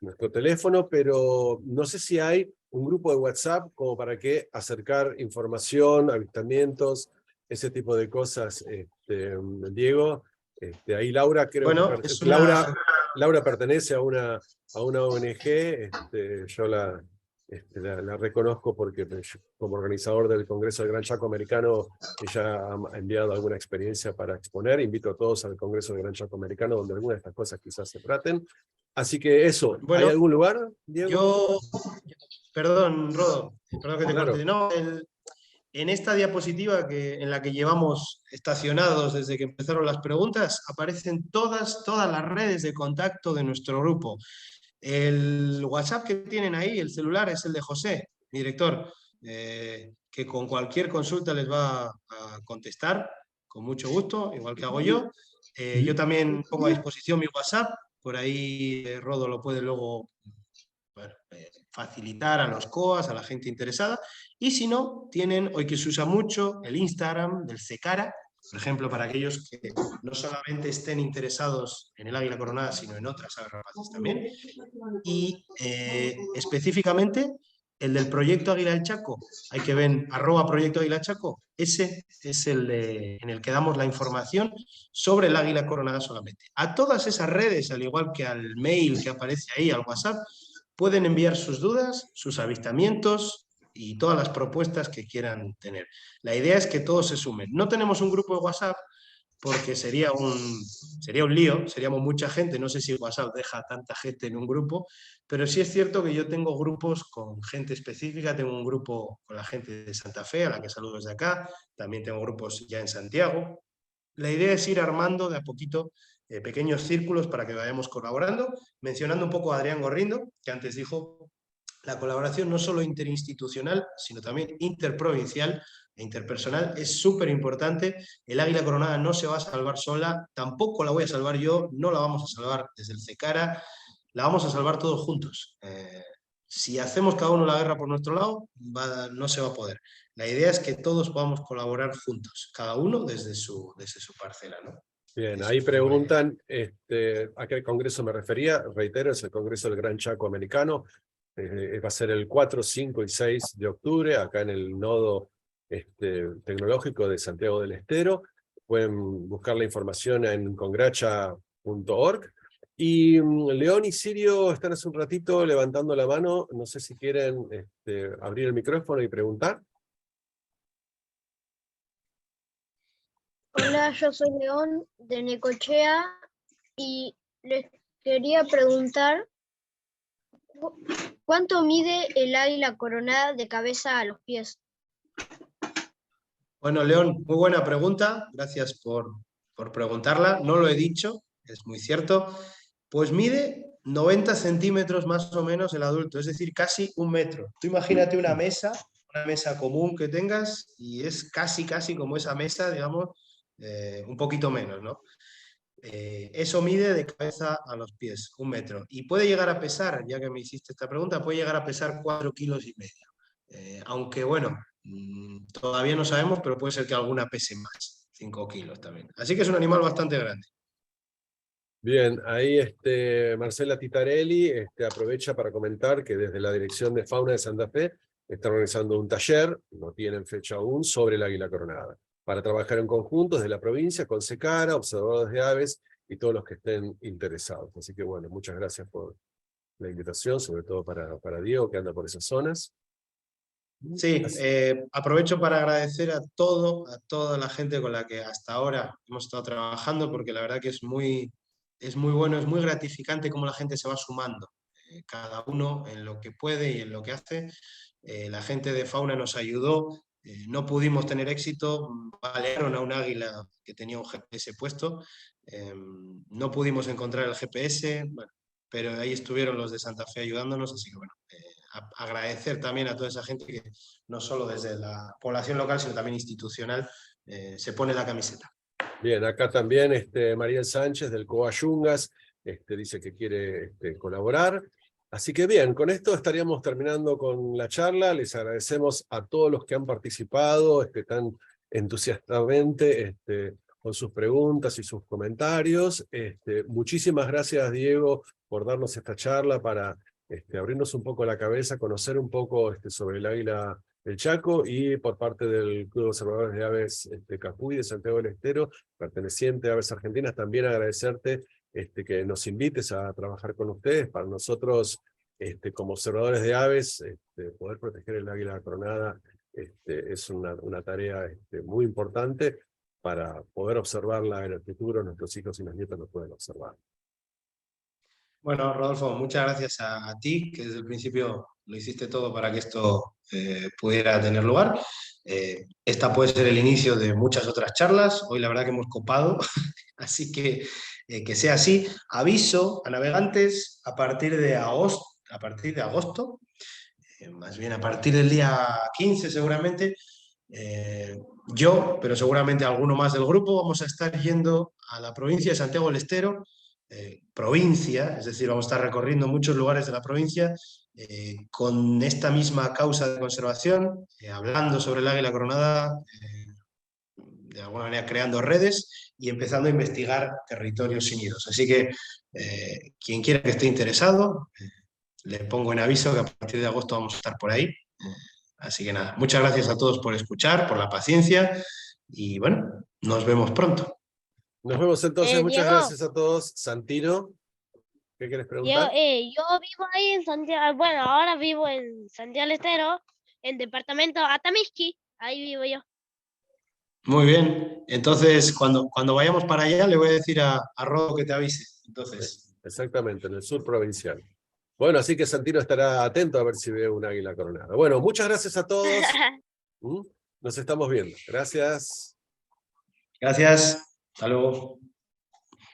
nuestro teléfono, pero no sé si hay un grupo de WhatsApp como para que acercar información, avistamientos, ese tipo de cosas. Diego, ahí Laura, creo Bueno, que es una... Laura pertenece a una ONG, yo la reconozco porque yo, como organizador del Congreso del Gran Chaco Americano, ella ha enviado alguna experiencia para exponer. Invito a todos al Congreso del Gran Chaco Americano, donde algunas de estas cosas quizás se traten. Así que eso, ¿hay Bueno, algún lugar, Diego? yo... Perdón, Rodo, perdón que te Claro. corte. No, en esta diapositiva en la que llevamos estacionados desde que empezaron las preguntas, aparecen todas las redes de contacto de nuestro grupo. El WhatsApp que tienen ahí, el celular, es el de José, mi director, que con cualquier consulta les va a contestar con mucho gusto, igual que hago yo. Yo también pongo a disposición mi WhatsApp, por ahí Rodo lo puede luego facilitar a los COAs, a la gente interesada. Y si no, tienen, hoy que se usa mucho, el Instagram del Cecara, por ejemplo, para aquellos que no solamente estén interesados en el águila coronada, sino en otras aves rapaces también. Y específicamente el del Proyecto Águila del Chaco, hay que ver @Proyecto Águila Chaco, ese es en el que damos la información sobre el águila coronada solamente. A todas esas redes, al igual que al mail que aparece ahí, al WhatsApp, pueden enviar sus dudas, sus avistamientos y todas las propuestas que quieran tener. La idea es que todos se sumen. No tenemos un grupo de WhatsApp porque sería un lío, seríamos mucha gente, no sé si WhatsApp deja tanta gente en un grupo, pero sí es cierto que yo tengo grupos con gente específica, tengo un grupo con la gente de Santa Fe, a la que saludo desde acá, también tengo grupos ya en Santiago. La idea es ir armando de a poquito pequeños círculos para que vayamos colaborando, mencionando un poco a Adrián Gorrindo, que antes dijo la colaboración no solo interinstitucional, sino también interprovincial e interpersonal es súper importante. El águila coronada no se va a salvar sola, tampoco la voy a salvar yo, no la vamos a salvar desde el CECARA, la vamos a salvar todos juntos. Si hacemos cada uno la guerra por nuestro lado, no se va a poder. La idea es que todos podamos colaborar juntos, cada uno desde su parcela, ¿no? Bien, ahí preguntan a qué congreso me refería. Reitero, es el Congreso del Gran Chaco Americano. Va a ser el 4, 5 y 6 de octubre, acá en el nodo tecnológico de Santiago del Estero. Pueden buscar la información en congracha.org. Y León y Sirio están hace un ratito levantando la mano, no sé si quieren abrir el micrófono y preguntar. Hola, yo soy León de Necochea y les quería preguntar ¿cuánto mide el águila coronada de cabeza a los pies? Bueno, León, muy buena pregunta. Gracias por preguntarla. No lo he dicho, es muy cierto. Pues mide 90 centímetros más o menos el adulto, es decir, casi 1 metro. Tú imagínate una mesa común que tengas y es casi como esa mesa, digamos, un poquito menos, ¿no? Eso mide de cabeza a los pies, 1 metro. Y puede llegar a pesar, ya que me hiciste esta pregunta, puede llegar a pesar 4,5 kilos. Aunque bueno, todavía no sabemos, pero puede ser que alguna pese más, 5 kilos también. Así que es un animal bastante grande. Bien, ahí Marcela Titarelli aprovecha para comentar que desde la Dirección de Fauna de Santa Fe está organizando un taller, no tienen fecha aún, sobre el águila coronada, para trabajar en conjunto desde la provincia con SECARA, observadores de aves y todos los que estén interesados. Así que bueno, muchas gracias por la invitación, sobre todo para Diego, que anda por esas zonas. Sí, aprovecho para agradecer a toda la gente con la que hasta ahora hemos estado trabajando, porque la verdad que es muy bueno, es muy gratificante cómo la gente se va sumando, cada uno en lo que puede y en lo que hace. La gente de Fauna nos ayudó, no pudimos tener éxito, balearon a un águila que tenía un GPS puesto, no pudimos encontrar el GPS, bueno, pero ahí estuvieron los de Santa Fe ayudándonos, así que bueno, agradecer también a toda esa gente que no solo desde la población local, sino también institucional, se pone la camiseta. Bien, acá también Mariel Sánchez del COA Yungas dice que quiere colaborar. Así que bien, con esto estaríamos terminando con la charla. Les agradecemos a todos los que han participado tan entusiastamente con sus preguntas y sus comentarios. Muchísimas gracias, Diego, por darnos esta charla para abrirnos un poco la cabeza, conocer un poco sobre el águila del Chaco, y por parte del Club de Observadores de Aves Capuy de Santiago del Estero, perteneciente a Aves Argentinas, también agradecerte que nos invites a trabajar con ustedes. Para nosotros, como observadores de aves, poder proteger el águila coronada es una tarea muy importante para poder observarla en el futuro. Nuestros hijos y las nietas lo pueden observar. Bueno, Rodolfo, muchas gracias a ti, que desde el principio lo hiciste todo para que esto pudiera tener lugar. Esta puede ser el inicio de muchas otras charlas. Hoy la verdad que hemos copado, así que sea así. Aviso a navegantes a partir de agosto, más bien a partir del día 15 seguramente, yo, pero seguramente alguno más del grupo, vamos a estar yendo a la provincia de Santiago del Estero, provincia, es decir, vamos a estar recorriendo muchos lugares de la provincia con esta misma causa de conservación, hablando sobre el águila coronada, de alguna manera creando redes y empezando a investigar territorios sin nidos. Así que quien quiera que esté interesado, le pongo en aviso que a partir de agosto vamos a estar por ahí. Así que nada, muchas gracias a todos por escuchar, por la paciencia y bueno, nos vemos pronto. Nos vemos entonces, muchas Diego. gracias a todos. Santino, ¿qué quieres preguntar? Yo vivo ahí en Santiago, bueno, ahora vivo en Santiago del Estero, en departamento Atamisqui, ahí vivo yo. Muy bien, entonces cuando vayamos para allá le voy a decir a Rodo que te avise. Entonces, Exactamente, en el sur provincial. Bueno, así que Santino estará atento a ver si ve un águila coronada. Bueno, muchas gracias a todos. Nos estamos viendo. Gracias. gracias, hasta luego.